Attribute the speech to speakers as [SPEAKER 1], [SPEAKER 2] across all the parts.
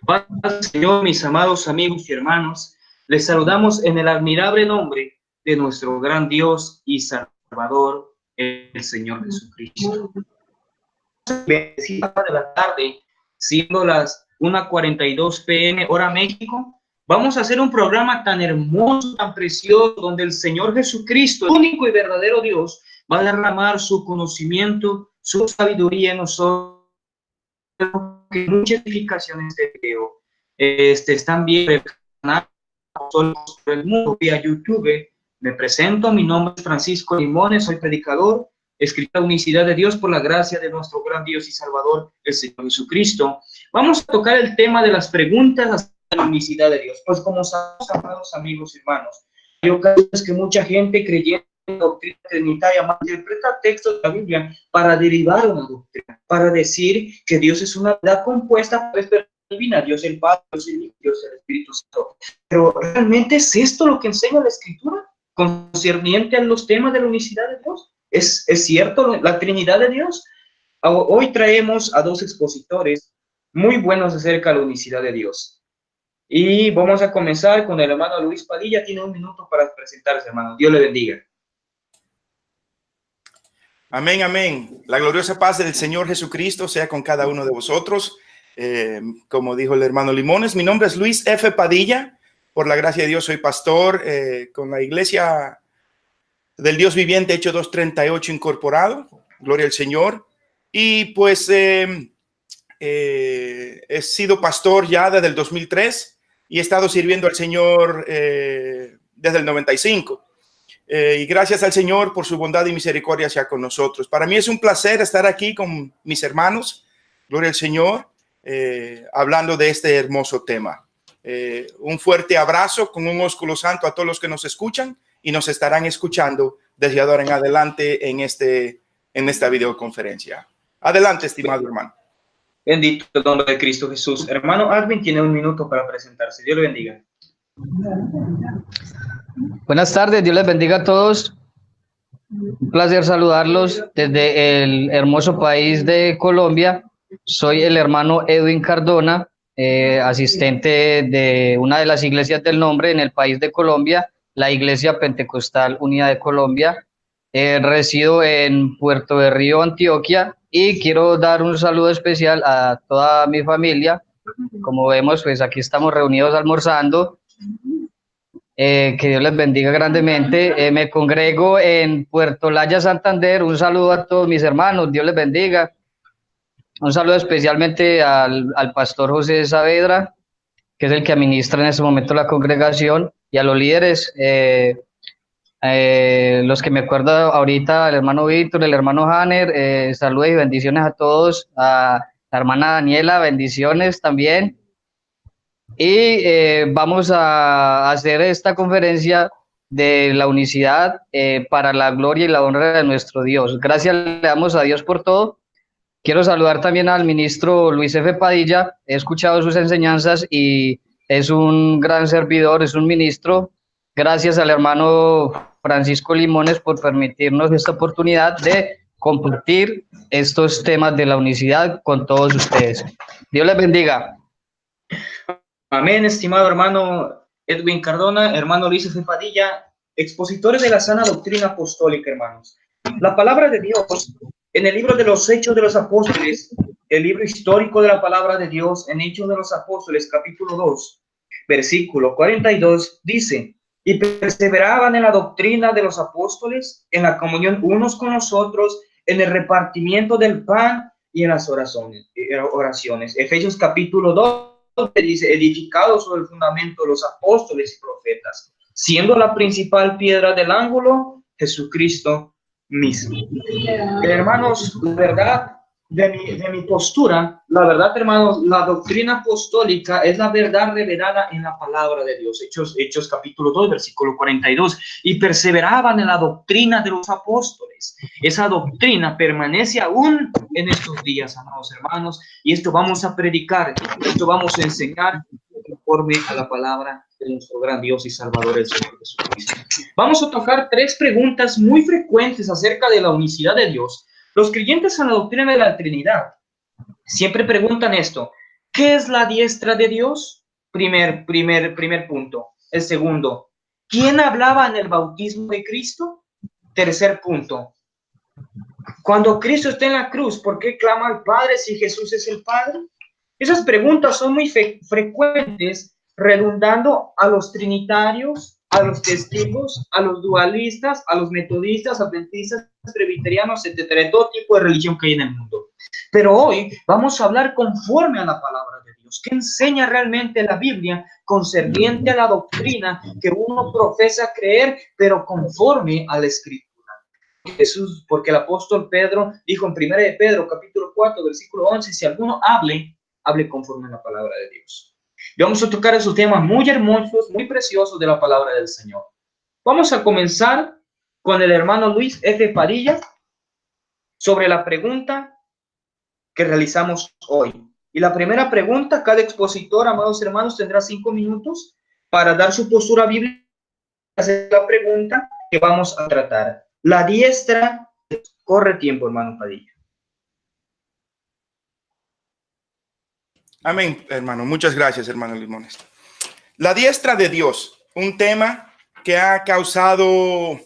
[SPEAKER 1] Paz, Señor, mis amados amigos y hermanos, les saludamos en el admirable nombre de nuestro gran Dios y Salvador, el Señor Jesucristo. Bendecida de la tarde, siendo las 1:42 p.m. hora México, vamos a hacer un programa tan hermoso, tan precioso, donde el Señor Jesucristo, el único y verdadero Dios, va a derramar su conocimiento, su sabiduría en nosotros, que muchas edificaciones de video están bien por el mundo vía YouTube. Me presento, mi nombre es Francisco Limones, soy predicador, escritor de Unicidad de Dios por la gracia de nuestro gran Dios y Salvador, el Señor Jesucristo. Vamos a tocar el tema de las preguntas de la unicidad de Dios. Pues como sabemos, amados amigos y hermanos, hay ocasiones que mucha gente creyente doctrina trinitaria malinterpreta textos de la Biblia para derivar una doctrina, para decir que Dios es una verdad compuesta por esta divina, Dios el Padre, Dios el Hijo, Dios el Espíritu Santo. Pero ¿realmente es esto lo que enseña la Escritura concerniente a los temas de la unicidad de Dios? ¿Es cierto la Trinidad de Dios? Hoy traemos a dos expositores muy buenos acerca de la unicidad de Dios. Y vamos a comenzar con el hermano Luis Padilla. Tiene 1 minuto para presentarse, hermano. Dios le bendiga.
[SPEAKER 2] Amén, amén. La gloriosa paz del Señor Jesucristo sea con cada uno de vosotros. Como dijo el hermano Limones, mi nombre es Luis F. Padilla. Por la gracia de Dios soy pastor con la Iglesia del Dios Viviente, Hechos 238 incorporado. Gloria al Señor. Y pues he sido pastor ya desde el 2003 y he estado sirviendo al Señor desde el 95. Y gracias al Señor por su bondad y misericordia hacia con nosotros. Para mí es un placer estar aquí con mis hermanos, gloria al Señor, hablando de este hermoso tema. Un fuerte abrazo con un ósculo santo a todos los que nos escuchan y nos estarán escuchando desde ahora en adelante en esta videoconferencia. Adelante, estimado hermano.
[SPEAKER 1] Bendito el nombre de Cristo Jesús. Hermano Alvin tiene 1 minuto para presentarse. Dios le bendiga.
[SPEAKER 3] Buenas tardes, Dios les bendiga a todos. Un placer saludarlos desde el hermoso país de Colombia. Soy el hermano Edwin Cardona, asistente de una de las iglesias del nombre en el país de Colombia, la Iglesia Pentecostal Unida de Colombia. Resido en Puerto de Río, Antioquia, y quiero dar un saludo especial a toda mi familia. Como vemos, pues aquí estamos reunidos almorzando. Que Dios les bendiga grandemente. Me congrego en Puerto Laya, Santander. Un saludo a todos mis hermanos. Dios les bendiga. Un saludo especialmente al pastor José Saavedra, que es el que administra en este momento la congregación, y a los líderes, los que me acuerdo ahorita, el hermano Víctor, el hermano Hanner. Saludos y bendiciones a todos. A la hermana Daniela, bendiciones también. Y vamos a hacer esta conferencia de la unicidad para la gloria y la honra de nuestro Dios. Gracias le damos a Dios por todo. Quiero saludar también al ministro Luis F. Padilla. He escuchado sus enseñanzas y es un gran servidor, es un ministro. Gracias al hermano Francisco Limones por permitirnos esta oportunidad de compartir estos temas de la unicidad con todos ustedes. Dios les bendiga.
[SPEAKER 1] Amén, estimado hermano Edwin Cardona, hermano Luis F. Padilla, expositores de la sana doctrina apostólica, hermanos. La palabra de Dios en el libro de los Hechos de los Apóstoles, el libro histórico de la palabra de Dios, en Hechos de los Apóstoles, capítulo 2, versículo 42, dice: y perseveraban en la doctrina de los apóstoles, en la comunión unos con los otros, en el repartimiento del pan y en las oraciones. Efesios capítulo 2 dice: edificados sobre el fundamento de los apóstoles y profetas, siendo la principal piedra del ángulo Jesucristo mismo. Hermanos, la verdad de mi postura, la verdad, hermanos, la doctrina apostólica es la verdad revelada en la palabra de Dios. Hechos capítulo 2, versículo 42. Y perseveraban en la doctrina de los apóstoles. Esa doctrina permanece aún en estos días, amados hermanos, y esto vamos a predicar, esto vamos a enseñar conforme a la palabra de nuestro gran Dios y Salvador, el Señor Jesucristo. Vamos a tocar 3 preguntas muy frecuentes acerca de la unicidad de Dios. Los creyentes en la doctrina de la Trinidad siempre preguntan esto: ¿Qué es la diestra de Dios? Primer punto. El segundo, ¿quién hablaba en el bautismo de Cristo? Tercer punto, cuando Cristo está en la cruz, ¿por qué clama al Padre si Jesús es el Padre? Esas preguntas son muy frecuentes, redundando a los trinitarios, a los testigos, a los dualistas, a los metodistas, adventistas, presbiterianos, etcétera, todo tipo de religión que hay en el mundo. Pero hoy vamos a hablar conforme a la palabra de Dios, que enseña realmente la Biblia concerniente a la doctrina que uno profesa creer, pero conforme a la Escritura. Jesús, porque el apóstol Pedro dijo en 1 de Pedro, capítulo 4, versículo 11, si alguno hable conforme a la palabra de Dios. Y vamos a tocar esos temas muy hermosos, muy preciosos de la palabra del Señor. Vamos a comenzar con el hermano Luis F. Padilla sobre la pregunta que realizamos hoy. Y la primera pregunta, cada expositor, amados hermanos, tendrá 5 minutos para dar su postura bíblica y hacer la pregunta que vamos a tratar. La diestra, corre tiempo, hermano Padilla.
[SPEAKER 2] Amén, hermano. Muchas gracias, hermano Limones. La diestra de Dios, un tema que ha causado,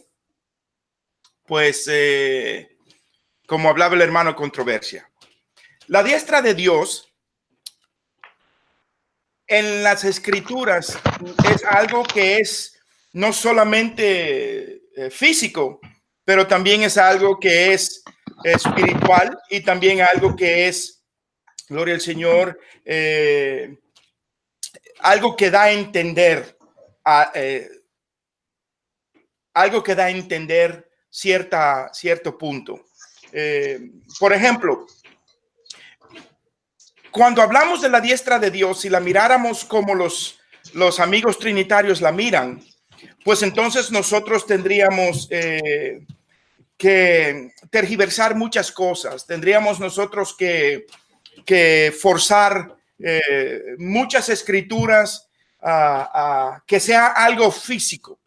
[SPEAKER 2] pues, como hablaba el hermano, controversia. La diestra de Dios en las escrituras es algo que es no solamente físico, pero también es algo que es espiritual y también algo que es, gloria al Señor, algo que da a entender, algo que da a entender cierto punto. Por ejemplo, cuando hablamos de la diestra de Dios, si la miráramos como los amigos trinitarios la miran, pues entonces nosotros tendríamos que tergiversar muchas cosas. Tendríamos nosotros que forzar muchas escrituras a que sea algo físico.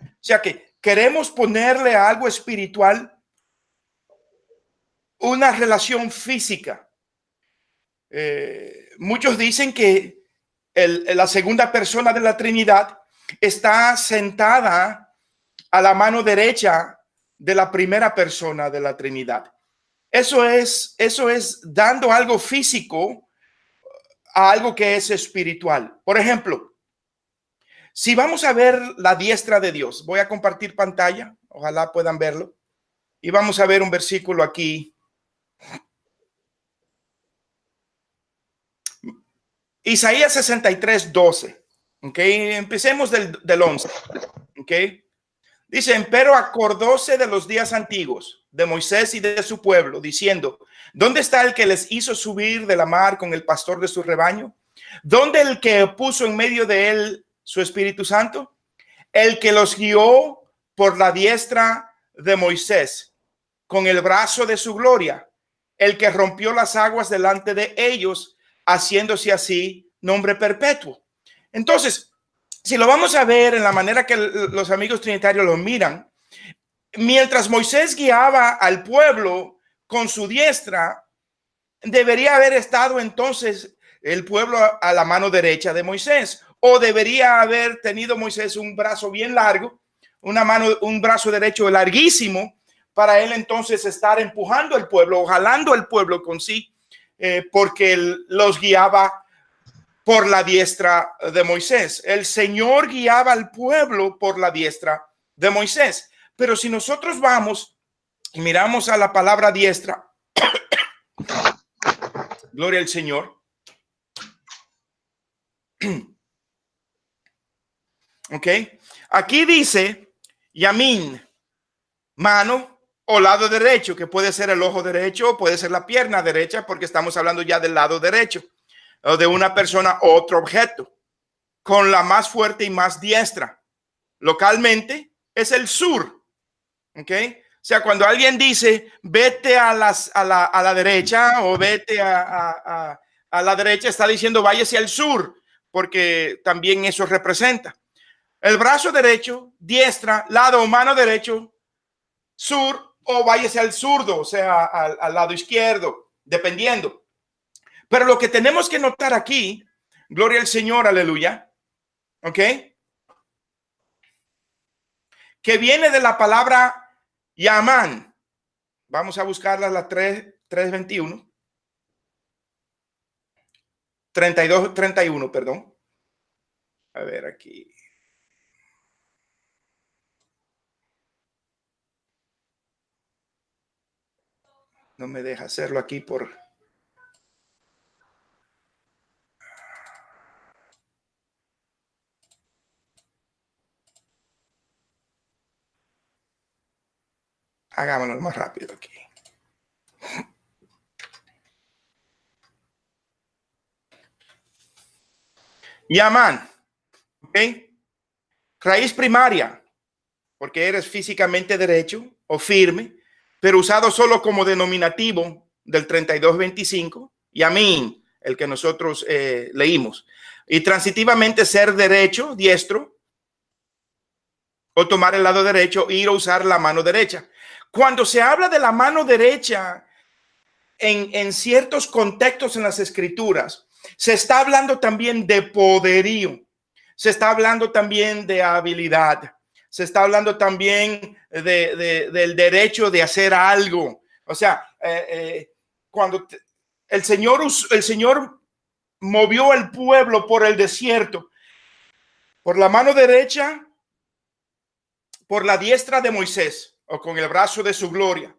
[SPEAKER 2] O sea que queremos ponerle a algo espiritual una relación física. Muchos dicen que la segunda persona de la Trinidad está sentada a la mano derecha de la primera persona de la Trinidad. Eso es dando algo físico a algo que es espiritual. Por ejemplo, si vamos a ver la diestra de Dios, voy a compartir pantalla, ojalá puedan verlo, y vamos a ver un versículo aquí. Isaías 63, 12. Okay, empecemos del 11. Okay. Dicen, pero acordóse de los días antiguos, de Moisés y de su pueblo, diciendo, ¿dónde está el que les hizo subir de la mar con el pastor de su rebaño? ¿Dónde el que puso en medio de él su Espíritu Santo? El que los guió por la diestra de Moisés, con el brazo de su gloria, el que rompió las aguas delante de ellos, haciéndose así nombre perpetuo. Entonces, si lo vamos a ver en la manera que los amigos trinitarios lo miran, mientras Moisés guiaba al pueblo con su diestra, debería haber estado entonces el pueblo a la mano derecha de Moisés, o debería haber tenido Moisés un brazo bien largo, un brazo derecho larguísimo, para él entonces estar empujando al pueblo o jalando al pueblo con sí, porque él los guiaba por la diestra de Moisés. El Señor guiaba al pueblo por la diestra de Moisés. Pero si nosotros vamos y miramos a la palabra diestra, gloria al Señor. Ok, aquí dice Yamin, mano o lado derecho, que puede ser el ojo derecho o puede ser la pierna derecha, porque estamos hablando ya del lado derecho o de una persona o otro objeto, con la más fuerte y más diestra. Localmente es el sur. Ok, o sea, cuando alguien dice vete a la derecha o vete a la derecha, está diciendo váyase al sur, porque también eso representa el brazo derecho, diestra, lado o mano derecho, sur, o váyase al zurdo, o sea, al lado izquierdo, dependiendo. Pero lo que tenemos que notar aquí, gloria al Señor, aleluya, ¿ok? Que viene de la palabra Yamán. Vamos a buscarla, la 3:21. 32:31, perdón. A ver aquí. No me deja hacerlo aquí por... Hagámoslo más rápido aquí. Yamán, ¿ok? Raíz primaria, porque eres físicamente derecho o firme, pero usado solo como denominativo del 32:25, Yamín, el que nosotros leímos. Y transitivamente ser derecho, diestro, o tomar el lado derecho, ir a usar la mano derecha. Cuando se habla de la mano derecha en ciertos contextos en las escrituras, se está hablando también de poderío, se está hablando también de habilidad, se está hablando también del derecho de hacer algo. O sea, cuando el Señor movió el pueblo por el desierto, por la mano derecha, por la diestra de Moisés, o con el brazo de su gloria,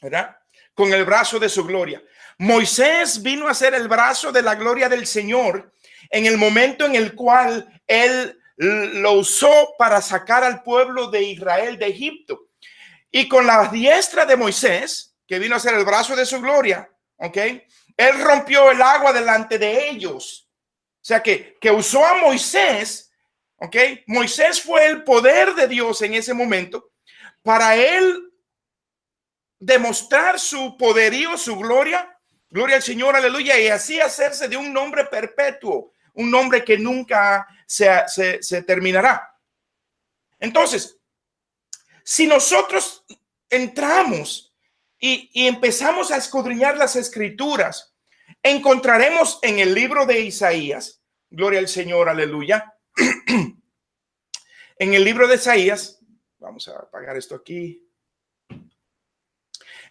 [SPEAKER 2] ¿verdad? Con el brazo de su gloria. Moisés vino a ser el brazo de la gloria del Señor en el momento en el cual él lo usó para sacar al pueblo de Israel de Egipto. Y con la diestra de Moisés, que vino a ser el brazo de su gloria, ¿ok? Él rompió el agua delante de ellos. O sea que usó a Moisés, ¿ok? Moisés fue el poder de Dios en ese momento para él demostrar su poderío, su gloria, gloria al Señor, aleluya, y así hacerse de un nombre perpetuo, un nombre que nunca se terminará. Entonces, si nosotros entramos y empezamos a escudriñar las escrituras, encontraremos en el libro de Isaías, gloria al Señor, aleluya, en el libro de Isaías, vamos a apagar esto aquí.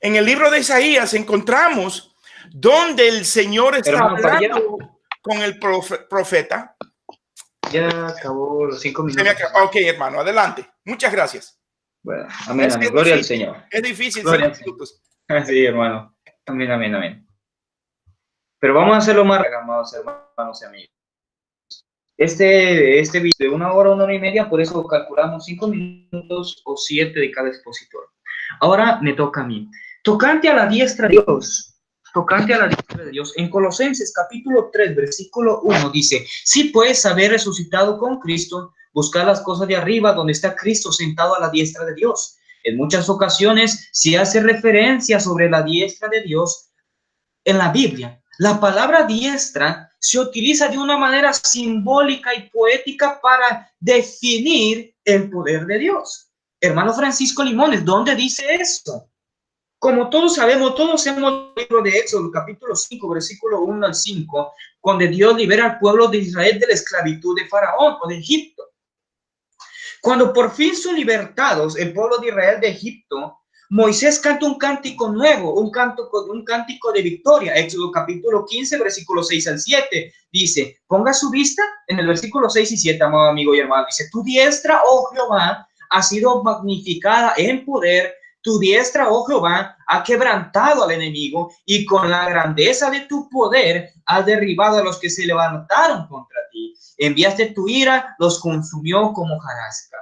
[SPEAKER 2] En el libro de Isaías encontramos donde el Señor está hablando con el profeta.
[SPEAKER 1] Ya acabó los 5 minutos.
[SPEAKER 2] Ok, hermano, adelante. Muchas gracias.
[SPEAKER 1] Bueno, amén, amén. Gloria al Señor.
[SPEAKER 2] Es difícil.
[SPEAKER 1] Sí, hermano. Amén, amén, amén. Pero vamos a hacerlo más, amados hermanos y amigos. Este video de 1 hora, 1 hora y media, por eso calculamos 5 minutos o 7 de cada expositor. Ahora me toca a mí. Tocante a la diestra de Dios, tocante a la diestra de Dios, en Colosenses capítulo 3, versículo 1 dice: si pues haber resucitado con Cristo, buscar las cosas de arriba donde está Cristo sentado a la diestra de Dios. En muchas ocasiones se hace referencia sobre la diestra de Dios en la Biblia. La palabra diestra se utiliza de una manera simbólica y poética para definir el poder de Dios. Hermano Francisco Limones, ¿dónde dice eso? Como todos sabemos, todos hemos leído el libro de Éxodo, capítulo 5, versículo 1 al 5, donde Dios libera al pueblo de Israel de la esclavitud de Faraón o de Egipto. Cuando por fin son libertados el pueblo de Israel de Egipto, Moisés canta un cántico nuevo, un cántico de victoria. Éxodo capítulo 15, versículo 6 al 7, dice: ponga su vista en el versículo 6 y 7, amado amigo y hermano. Dice: tu diestra, oh Jehová, ha sido magnificada en poder. Tu diestra, oh Jehová, ha quebrantado al enemigo, y con la grandeza de tu poder has derribado a los que se levantaron contra ti. Enviaste tu ira, los consumió como hojarasca.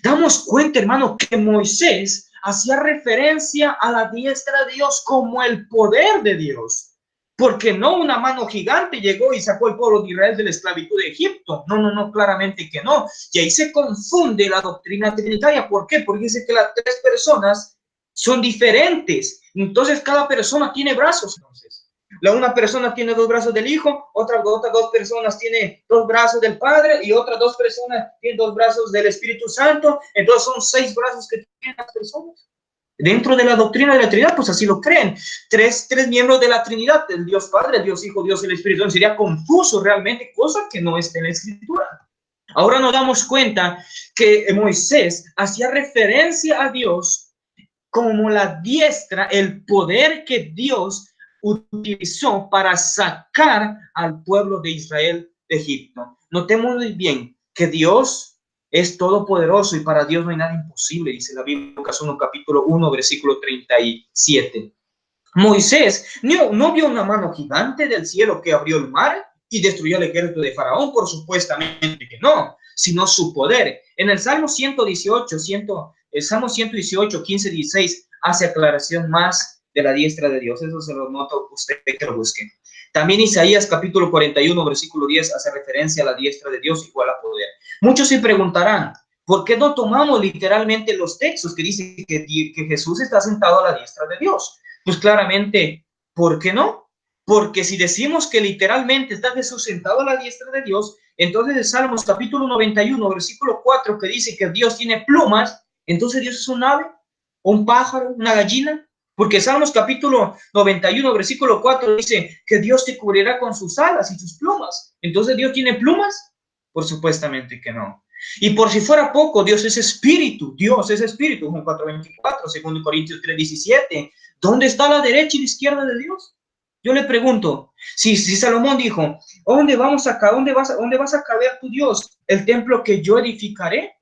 [SPEAKER 1] Damos cuenta, hermano, que Moisés hacía referencia a la diestra de Dios como el poder de Dios. Porque no una mano gigante llegó y sacó el pueblo de Israel de la esclavitud de Egipto. No, claramente que no. Y ahí se confunde la doctrina trinitaria. ¿Por qué? Porque dice que las 3 personas son diferentes. Entonces cada persona tiene brazos. Entonces, una persona tiene 2 brazos del Hijo, otras 2 personas tienen 2 brazos del Padre, y otras 2 personas tienen 2 brazos del Espíritu Santo. Entonces son 6 brazos que tienen las personas. Dentro de la doctrina de la Trinidad, pues así lo creen. Tres miembros de la Trinidad, el Dios Padre, el Dios Hijo, Dios el Espíritu. Entonces sería confuso realmente, cosa que no está en la Escritura. Ahora nos damos cuenta que Moisés hacía referencia a Dios como la diestra, el poder que Dios utilizó para sacar al pueblo de Israel de Egipto. Notemos muy bien que Dios es todopoderoso y para Dios no hay nada imposible, dice la Biblia, Lucas 1, capítulo 1, versículo 37. Moisés no vio una mano gigante del cielo que abrió el mar y destruyó el ejército de Faraón, por supuestamente que no, sino su poder. En el Salmo 118, Salmo 118, 15, 16, hace aclaración más de la diestra de Dios. Eso se lo noto usted que lo busque. También Isaías capítulo 41, versículo 10, hace referencia a la diestra de Dios igual a poder. Muchos se preguntarán, ¿por qué no tomamos literalmente los textos que dicen que Jesús está sentado a la diestra de Dios? Pues claramente, ¿por qué no? Porque si decimos que literalmente está Jesús sentado a la diestra de Dios, entonces el Salmos capítulo 91, versículo 4, que dice que Dios tiene plumas, entonces Dios es un ave, un pájaro, una gallina. Porque Salmos capítulo 91, versículo 4 dice que Dios te cubrirá con sus alas y sus plumas. Entonces, ¿Dios tiene plumas? Por supuestamente que no. Y por si fuera poco, Dios es espíritu. Dios es espíritu. Juan 4:24, 2 Corintios 3:17. ¿Dónde está la derecha y la izquierda de Dios? Yo le pregunto, si Salomón dijo, ¿dónde vas a caber tu Dios? El templo que yo edificaré.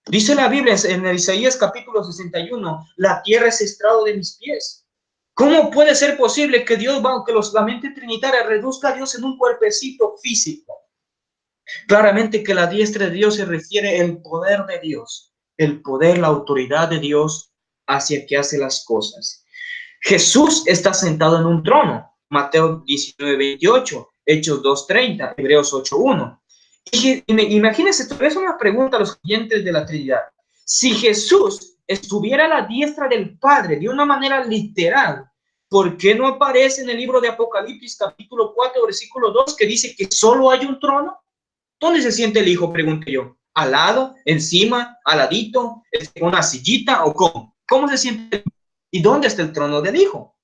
[SPEAKER 1] Dice la Biblia en el Isaías capítulo 61, la tierra es estrado de mis pies. ¿Cómo puede ser posible que la mente trinitaria reduzca a Dios en un cuerpecito físico? Claramente que la diestra de Dios se refiere al poder de Dios, el poder, la autoridad de Dios hacia que hace las cosas. Jesús está sentado en un trono, Mateo 19:28, Hechos 2:30, Hebreos 8:1. Imagínense, esto es una pregunta a los creyentes de la Trinidad. Si Jesús estuviera a la diestra del Padre de una manera literal, ¿por qué no aparece en el libro de Apocalipsis capítulo 4, versículo 2, que dice que solo hay un trono? ¿Dónde se siente el Hijo? Pregunté yo. ¿Al lado? ¿Encima? ¿Al ladito? ¿En una sillita? ¿O cómo? ¿Cómo se siente? ¿Y dónde está el trono del Hijo?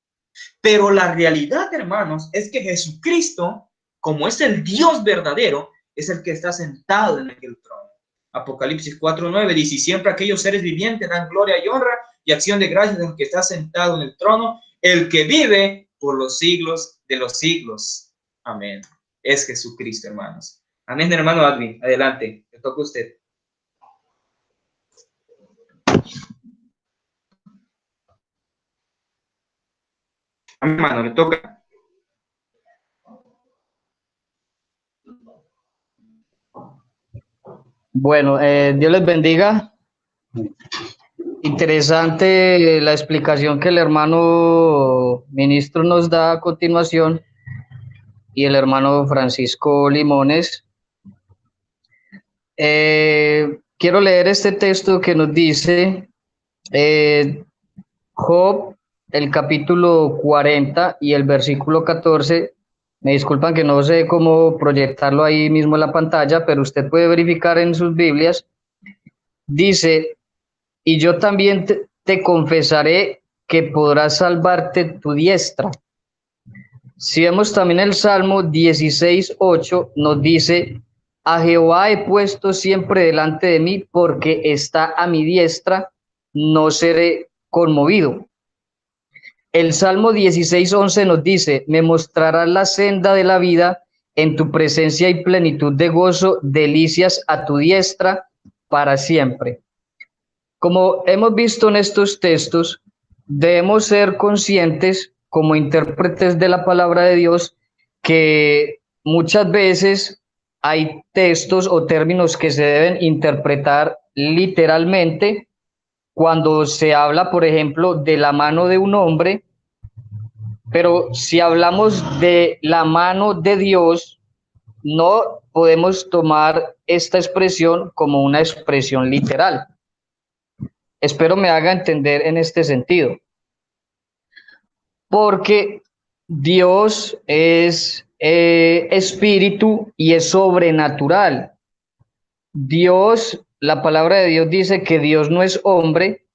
[SPEAKER 1] Pero la realidad, hermanos, es que Jesucristo, como es el Dios verdadero, es el que está sentado en aquel trono. Apocalipsis 4:9 dice, siempre aquellos seres vivientes dan gloria y honra y acción de gracias al que está sentado en el trono, el que vive por los siglos de los siglos. Amén. Es Jesucristo, hermanos. Amén, hermano Admin. Adelante, le toca a usted. Amén, hermano, le toca.
[SPEAKER 3] Bueno, Dios les bendiga. Interesante la explicación que el hermano ministro nos da a continuación y el hermano Francisco Limones. Quiero leer este texto que nos dice Job, el capítulo 40 y el versículo 14. Me disculpan que no sé cómo proyectarlo ahí mismo en la pantalla, pero usted puede verificar en sus Biblias. Dice, y yo también te confesaré que podrás salvarte tu diestra. Si vemos también el Salmo 16:8, nos dice, a Jehová he puesto siempre delante de mí, porque está a mi diestra, no seré conmovido. El Salmo 16:11 nos dice, me mostrarás la senda de la vida, en tu presencia y plenitud de gozo, delicias a tu diestra para siempre. Como hemos visto en estos textos, debemos ser conscientes como intérpretes de la palabra de Dios que muchas veces hay textos o términos que se deben interpretar literalmente. Cuando se habla, por ejemplo, de la mano de un hombre, pero si hablamos de la mano de Dios, no podemos tomar esta expresión como una expresión literal. Espero me haga entender en este sentido. Porque Dios es espíritu y es sobrenatural. Dios, la palabra de Dios dice que Dios no es hombre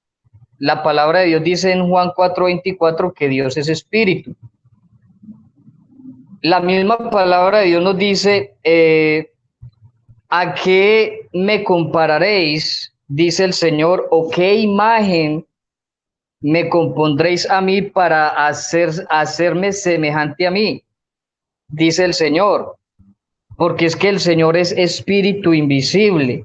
[SPEAKER 3] la palabra de Dios dice en Juan 4:24 que Dios es espíritu. La misma palabra de Dios nos dice, ¿a qué me compararéis? Dice el Señor, ¿o qué imagen me compondréis a mí para hacerme semejante a mí? Dice el Señor, porque es que el Señor es espíritu invisible.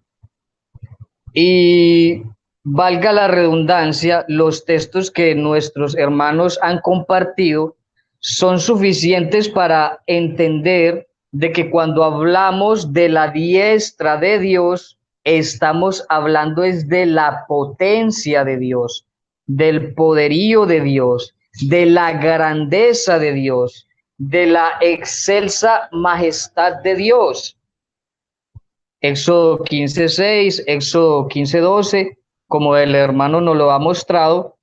[SPEAKER 3] Y valga la redundancia, los textos que nuestros hermanos han compartido son suficientes para entender de que cuando hablamos de la diestra de Dios, estamos hablando es de la potencia de Dios, del poderío de Dios, de la grandeza de Dios, de la excelsa majestad de Dios. Éxodo 15:6, Éxodo 15:12, como el hermano nos lo ha mostrado,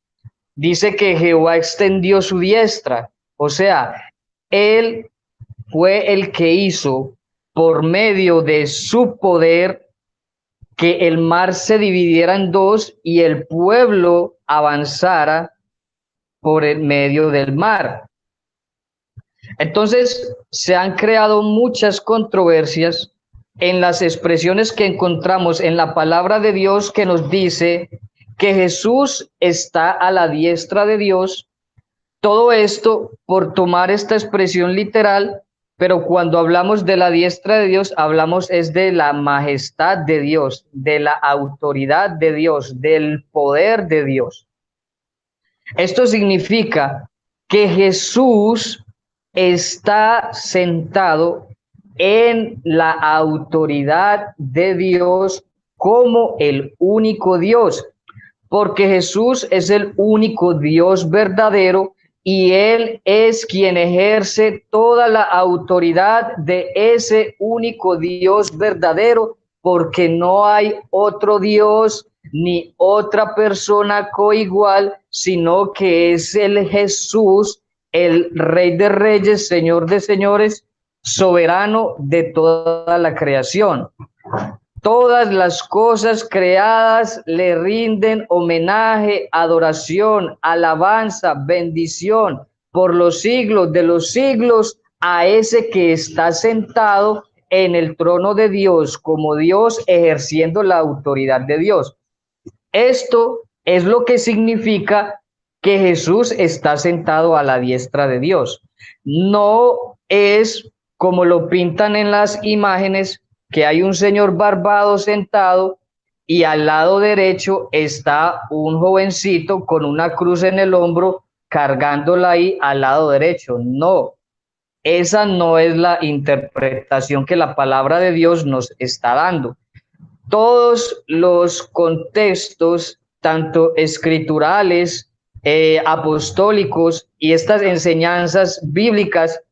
[SPEAKER 3] dice que Jehová extendió su diestra, o sea, él fue el que hizo por medio de su poder que el mar se dividiera en dos y el pueblo avanzara por el medio del mar. Entonces, se han creado muchas controversias en las expresiones que encontramos en la palabra de Dios que nos dice que Jesús está a la diestra de Dios. Todo esto por tomar esta expresión literal, pero cuando hablamos de la diestra de Dios, hablamos es de la majestad de Dios, de la autoridad de Dios, del poder de Dios. Esto significa que Jesús está sentado en la autoridad de Dios como el único Dios, porque Jesús es el único Dios verdadero y Él es quien ejerce toda la autoridad de ese único Dios verdadero, porque no hay otro Dios ni otra persona coigual, sino que es el Jesús, el Rey de Reyes, Señor de Señores, soberano de toda la creación. Todas las cosas creadas le rinden homenaje, adoración, alabanza, bendición por los siglos de los siglos a ese que está sentado en el trono de Dios como Dios, ejerciendo la autoridad de Dios. Esto es lo que significa que Jesús está sentado a la diestra de Dios. No es como lo pintan en las imágenes, que hay un señor barbado sentado y al lado derecho está un jovencito con una cruz en el hombro cargándola ahí al lado derecho. No, esa no es la interpretación que la palabra de Dios nos está dando. Todos los contextos, tanto escriturales, apostólicos y estas enseñanzas bíblicas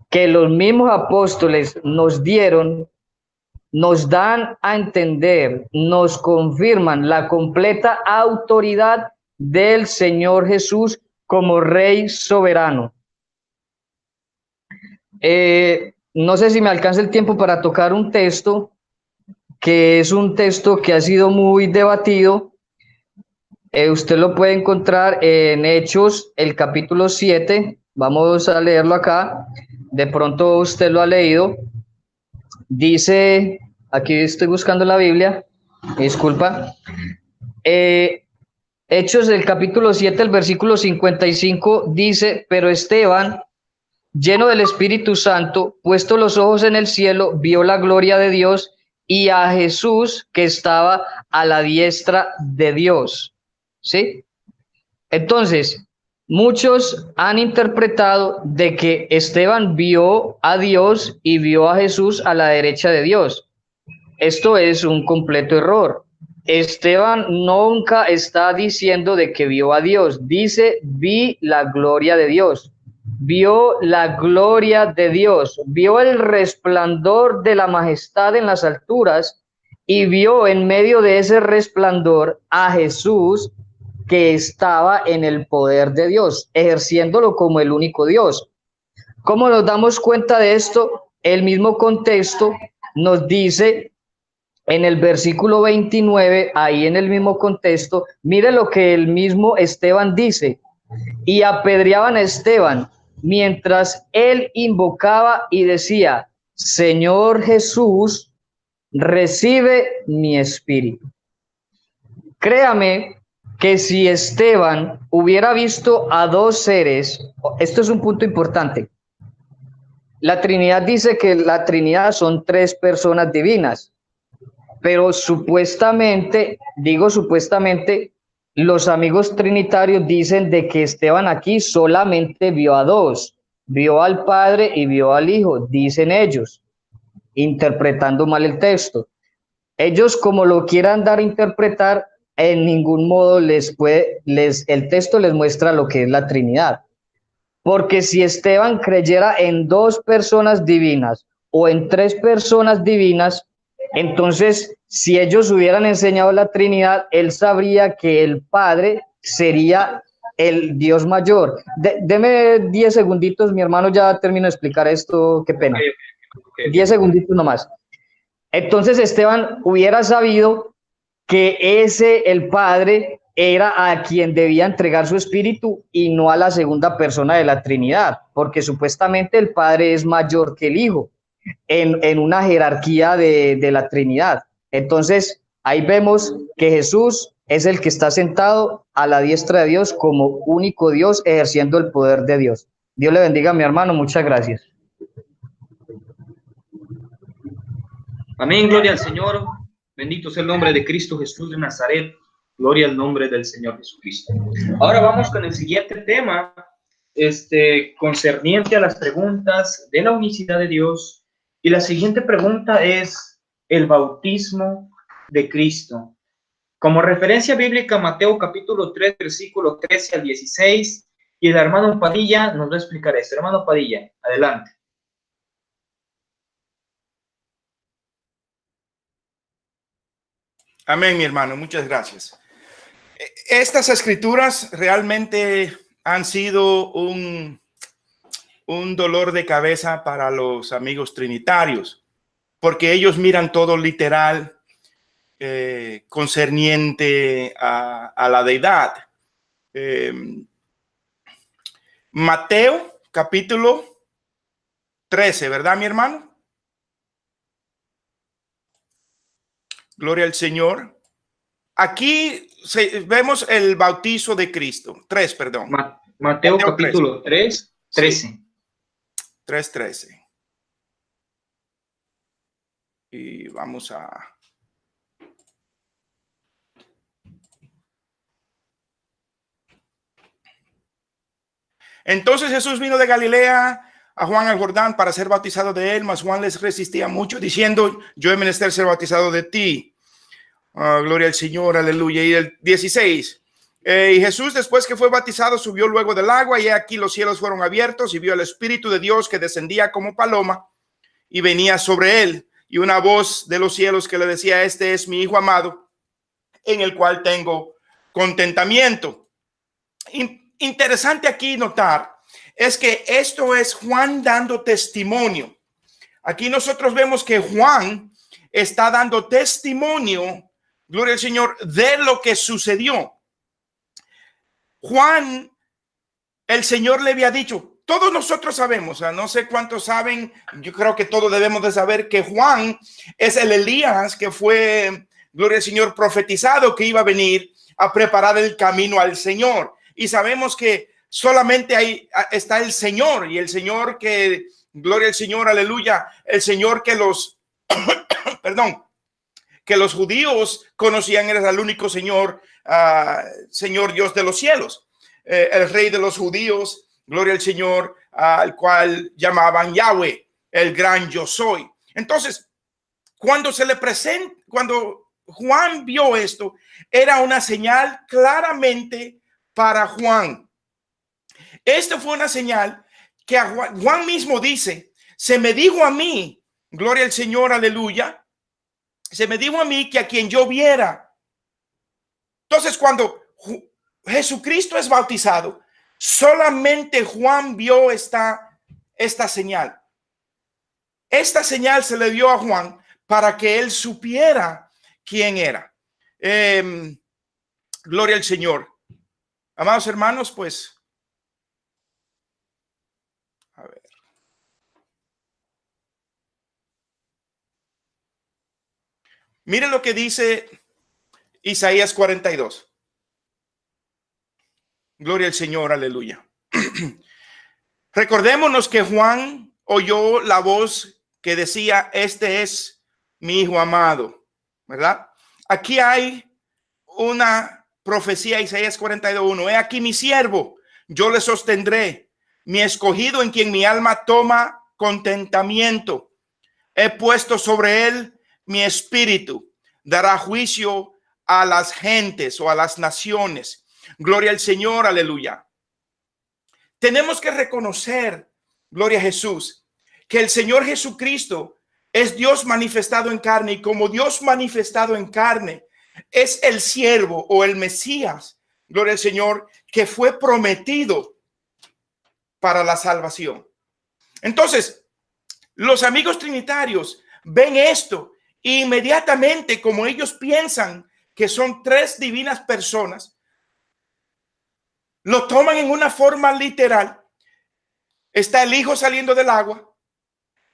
[SPEAKER 3] que los mismos apóstoles nos dieron, nos dan a entender, nos confirman la completa autoridad del Señor Jesús como Rey soberano. No sé si me alcanza el tiempo para tocar un texto, que es un texto que ha sido muy debatido. Usted lo puede encontrar en Hechos, el capítulo 7. Vamos a leerlo acá. De pronto usted lo ha leído. Dice, aquí estoy buscando la Biblia, disculpa. Hechos, el capítulo 7, el versículo 55, dice, pero Esteban, lleno del Espíritu Santo, puesto los ojos en el cielo, vio la gloria de Dios y a Jesús que estaba a la diestra de Dios. ¿Sí? Entonces, muchos han interpretado de que Esteban vio a Dios y vio a Jesús a la derecha de Dios. Esto es un completo error. Esteban nunca está diciendo de que vio a Dios. Dice, vi la gloria de Dios. Vio la gloria de Dios. Vio el resplandor de la majestad en las alturas y vio en medio de ese resplandor a Jesús que estaba en el poder de Dios, ejerciéndolo como el único Dios. ¿Cómo nos damos cuenta de esto? El mismo contexto nos dice en el versículo 29, ahí en el mismo contexto, mire lo que el mismo Esteban dice: y apedreaban a Esteban mientras él invocaba y decía: Señor Jesús, recibe mi espíritu. Créame que si Esteban hubiera visto a dos seres, esto es un punto importante. La Trinidad dice que la Trinidad son tres personas divinas, pero supuestamente, digo supuestamente, los amigos trinitarios dicen de que Esteban aquí solamente vio a dos, vio al Padre y vio al Hijo, dicen ellos, interpretando mal el texto. Ellos, como lo quieran dar a interpretar, en ningún modo el texto les muestra lo que es la Trinidad. Porque si Esteban creyera en dos personas divinas o en tres personas divinas, entonces, si ellos hubieran enseñado la Trinidad, él sabría que el Padre sería el Dios mayor. Deme 10 segunditos, mi hermano ya termino de explicar esto, qué pena. 10 segunditos nomás. Entonces Esteban hubiera sabido que el Padre, era a quien debía entregar su espíritu y no a la segunda persona de la Trinidad, porque supuestamente el Padre es mayor que el Hijo en una jerarquía de la Trinidad. Entonces, ahí vemos que Jesús es el que está sentado a la diestra de Dios como único Dios, ejerciendo el poder de Dios. Dios le bendiga a mi hermano, muchas gracias.
[SPEAKER 1] Amén, gloria al Señor. Bendito sea el nombre de Cristo Jesús de Nazaret. Gloria al nombre del Señor Jesucristo. Ahora vamos con el siguiente tema, concerniente a las preguntas de la unicidad de Dios. Y la siguiente pregunta es el bautismo de Cristo. Como referencia bíblica, Mateo capítulo 3, versículo 13 al 16. Y el hermano Padilla nos va a explicar esto. Hermano Padilla, adelante.
[SPEAKER 2] Amén, mi hermano, muchas gracias. Estas escrituras realmente han sido un dolor de cabeza para los amigos trinitarios, porque ellos miran todo literal, concerniente a la deidad. Mateo capítulo 13, ¿verdad, mi hermano? Gloria al Señor. Aquí vemos el bautizo de Cristo. 3, perdón.
[SPEAKER 1] Mateo capítulo 3, 13. Sí.
[SPEAKER 2] 3:13. Y vamos a... Entonces Jesús vino de Galilea a Juan al Jordán para ser bautizado de él, mas Juan les resistía mucho, diciendo: yo he menester ser bautizado de ti. Gloria al Señor, aleluya. Y el 16. Y Jesús, después que fue bautizado, subió luego del agua, y aquí los cielos fueron abiertos, y vio el Espíritu de Dios que descendía como paloma y venía sobre él. Y una voz de los cielos que le decía: este es mi Hijo amado, en el cual tengo contentamiento. Interesante aquí notar es que esto es Juan dando testimonio. Aquí nosotros vemos que Juan está dando testimonio, gloria al Señor, de lo que sucedió. Juan, el Señor le había dicho, todos nosotros sabemos, no sé cuántos saben, yo creo que todos debemos de saber que Juan es el Elías que fue, gloria al Señor, profetizado que iba a venir a preparar el camino al Señor. Y sabemos que solamente ahí está el Señor, y el Señor que, gloria al Señor, aleluya, el Señor que los, perdón, que los judíos conocían era el único Señor, Señor Dios de los cielos, el Rey de los judíos, gloria al Señor, al cual llamaban Yahweh, el gran yo soy. Entonces, cuando se le presenta, cuando Juan vio esto, era una señal claramente para Juan. Esta fue una señal que a Juan mismo dice: se me dijo a mí, gloria al Señor, aleluya, se me dijo a mí que a quien yo viera. Entonces, cuando Jesucristo es bautizado, solamente Juan vio esta señal. Esta señal se le dio a Juan para que él supiera quién era. Gloria al Señor. Amados hermanos, pues, a ver. Miren lo que dice Isaías 42. Gloria al Señor, aleluya. Recordémonos que Juan oyó la voz que decía, este es mi hijo amado, ¿verdad? Aquí hay una profecía, Isaías 42:1. He aquí mi siervo, yo le sostendré, mi escogido en quien mi alma toma contentamiento. He puesto sobre él mi espíritu, dará juicio a las gentes o a las naciones. Gloria al Señor, aleluya. Tenemos que reconocer, gloria a Jesús, que el Señor Jesucristo es Dios manifestado en carne, y como Dios manifestado en carne es el siervo o el Mesías, gloria al Señor, que fue prometido para la salvación. Entonces, los amigos trinitarios ven esto e inmediatamente, como ellos piensan que son tres divinas personas, lo toman en una forma literal. Está el Hijo saliendo del agua,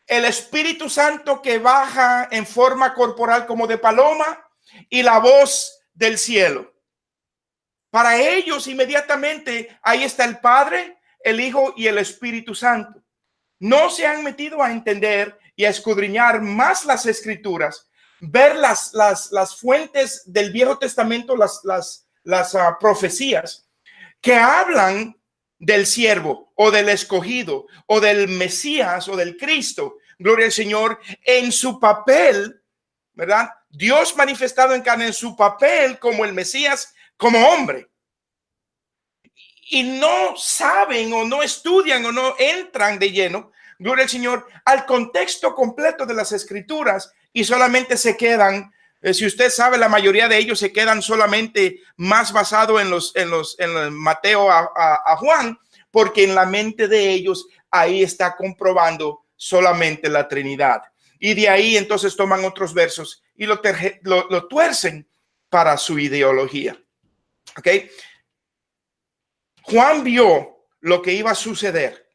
[SPEAKER 2] el Espíritu Santo que baja en forma corporal como de paloma y la voz del cielo. Para ellos inmediatamente ahí está el Padre, el Hijo y el Espíritu Santo. No se han metido a entender y a escudriñar más las Escrituras, ver las fuentes del Viejo Testamento, las profecías que hablan del siervo o del escogido o del Mesías o del Cristo, gloria al Señor, en su papel, ¿verdad? Dios manifestado en carne, en su papel como el Mesías, como hombre. Y no saben o no estudian o no entran de lleno, gloria al Señor, al contexto completo de las Escrituras, y solamente se quedan, si usted sabe, la mayoría de ellos se quedan solamente más basado en los Mateo a Juan, porque en la mente de ellos ahí está comprobando solamente la Trinidad. Y de ahí entonces toman otros versos y lo tuercen para su ideología. ¿Ok? Juan vio lo que iba a suceder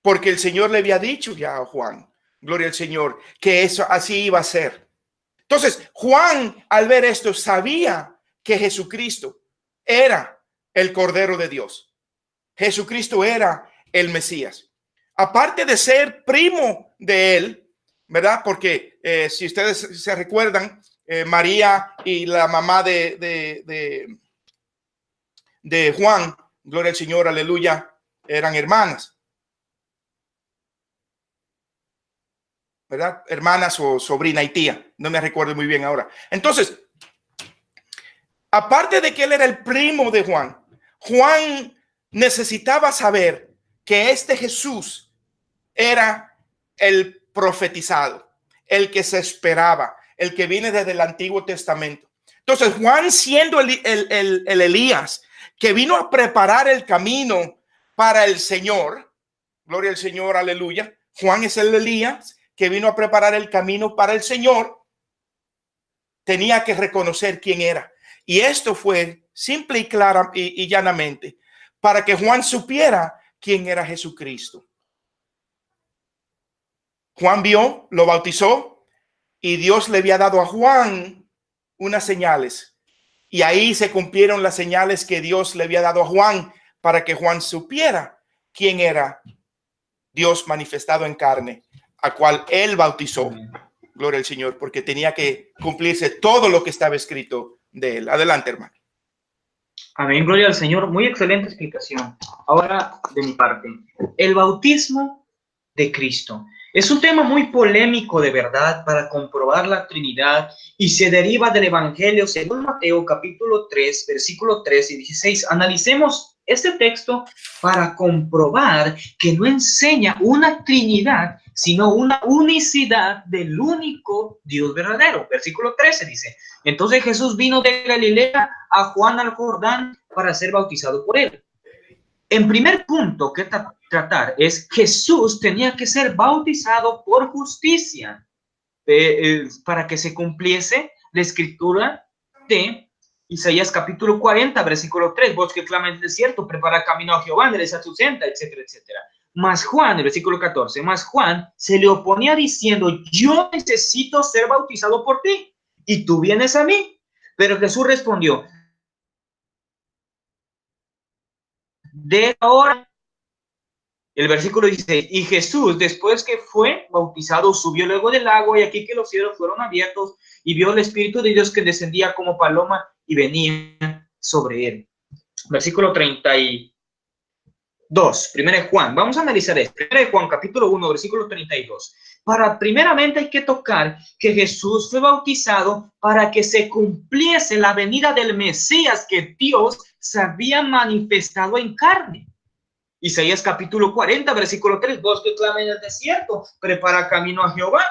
[SPEAKER 2] porque el Señor le había dicho ya a Juan, gloria al Señor, que eso así iba a ser. Entonces, Juan, al ver esto, sabía que Jesucristo era el Cordero de Dios. Jesucristo era el Mesías. Aparte de ser primo de él, ¿verdad? Porque si ustedes se recuerdan, María y la mamá de Juan, gloria al Señor, aleluya, eran hermanas. ¿Verdad? Hermanas o sobrina y tía, no me recuerdo muy bien ahora. Entonces, aparte de que él era el primo de Juan, Juan necesitaba saber que este Jesús era el profetizado, el que se esperaba, el que viene desde el Antiguo Testamento. Entonces, Juan, siendo el Elías que vino a preparar el camino para el Señor, gloria al Señor, aleluya. Juan es el Elías que vino a preparar el camino para el Señor, tenía que reconocer quién era. Y esto fue simple y clara y llanamente para que Juan supiera quién era Jesucristo. Juan vio, lo bautizó y Dios le había dado a Juan unas señales. Y ahí se cumplieron las señales que Dios le había dado a Juan para que Juan supiera quién era Dios manifestado en carne, a cual él bautizó. Gloria al Señor, porque tenía que cumplirse todo lo que estaba escrito de él. Adelante, hermano.
[SPEAKER 1] Amén, gloria al Señor. Muy excelente explicación. Ahora, de mi parte, el bautismo de Cristo es un tema muy polémico de verdad para comprobar la Trinidad y se deriva del Evangelio según Mateo capítulo 3, versículo 3 y 16. Analicemos este texto para comprobar que no enseña una Trinidad, sino una unicidad del único Dios verdadero. Versículo 13 dice: entonces Jesús vino de Galilea a Juan al Jordán para ser bautizado por él. En primer punto que tratar es Jesús tenía que ser bautizado por justicia. para que se cumpliese la escritura de Isaías capítulo 40, versículo 3, voz que clama en el desierto, prepara camino a Jehová, endereza su senda, etcétera, etcétera. Mas Juan, el versículo 14, mas Juan se le oponía diciendo, yo necesito ser bautizado por ti, y tú vienes a mí. Pero Jesús respondió, de ahora, el versículo 16, y Jesús, después que fue bautizado, subió luego del agua, y aquí que los cielos fueron abiertos, y vio el Espíritu de Dios que descendía como paloma y venía sobre él. Versículo 32, 1 Juan, vamos a analizar esto. 1 Juan, capítulo 1, versículo 32. Primeramente hay que tocar que Jesús fue bautizado para que se cumpliese la venida del Mesías que Dios se había manifestado en carne. Isaías capítulo 40, versículo 3, voz que clama en el desierto, prepara camino a Jehová.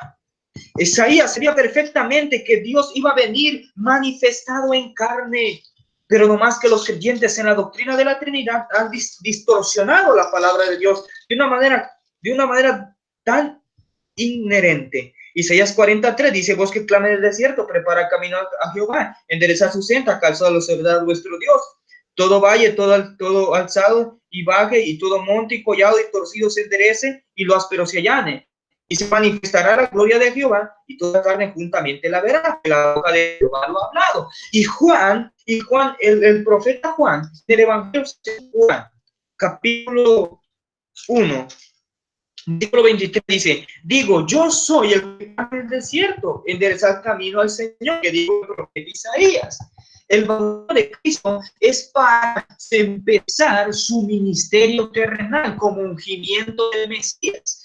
[SPEAKER 1] Isaías sabía perfectamente que Dios iba a venir manifestado en carne, pero no más que los creyentes en la doctrina de la Trinidad han distorsionado la palabra de Dios de una manera tan inherente. Isaías 43 dice, vos que clama en el desierto, prepara camino a Jehová, endereza su senda, calzado los cerdados vuestro Dios. Todo valle, todo alzado y baje, y todo monte y collado y torcido se enderece, y lo áspero se allane. Y se manifestará la gloria de Jehová, y toda carne juntamente la verá. La boca de Jehová lo ha hablado. Y Juan, el profeta Juan, del Evangelio de Juan, capítulo 1, versículo 23 dice, digo, yo soy el que va en el desierto, enderezar camino al Señor, que dijo el profeta Isaías. El bautismo de Cristo es para empezar su ministerio terrenal como ungimiento del Mesías.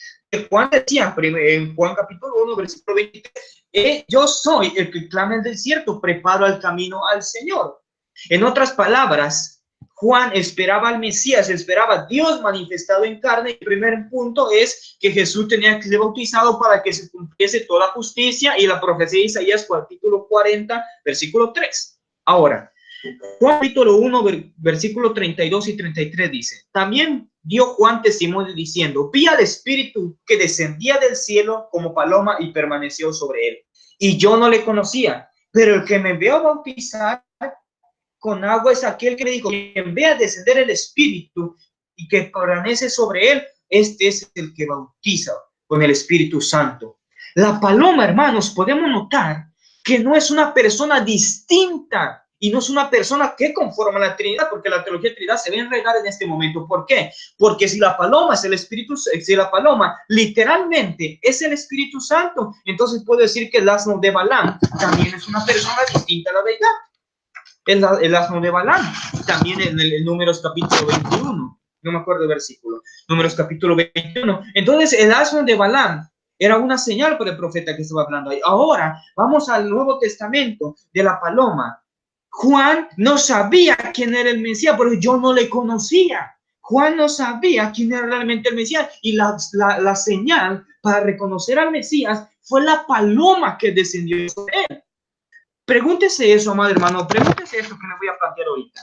[SPEAKER 1] Juan decía en Juan capítulo 1, versículo 23, yo soy el que clama en el desierto, preparo el camino al Señor. En otras palabras, Juan esperaba al Mesías, esperaba a Dios manifestado en carne. El primer punto es que Jesús tenía que ser bautizado para que se cumpliese toda justicia y la profecía de Isaías capítulo 40, versículo 3. Ahora, Juan capítulo 1, versículo 32 y 33 dice, también dio Juan testimonio diciendo, vi al Espíritu que descendía del cielo como paloma y permaneció sobre él. Y yo no le conocía, pero el que me veo bautizar con agua es aquel que me dijo, quien vea descender el Espíritu y que permanece sobre él, este es el que bautiza con el Espíritu Santo. La paloma, hermanos, podemos notar que no es una persona distinta y no es una persona que conforma la Trinidad, porque la teología de Trinidad se ve enredada en este momento. ¿Por qué? Porque si la paloma es el Espíritu, si la paloma literalmente es el Espíritu Santo, entonces puedo decir que el asno de Balaam también es una persona distinta a la deidad. El asno de Balaam, también en el Números capítulo 21, no me acuerdo el versículo, Números capítulo 21. Entonces el asno de Balaam era una señal por el profeta que estaba hablando ahí. Ahora vamos al Nuevo Testamento de la paloma. Juan no sabía quién era el Mesías, porque yo no le conocía. Juan no sabía quién era realmente el Mesías, y la señal para reconocer al Mesías fue la paloma que descendió sobre él. Pregúntese eso, amado hermano, pregúntese eso que me voy a plantear ahorita.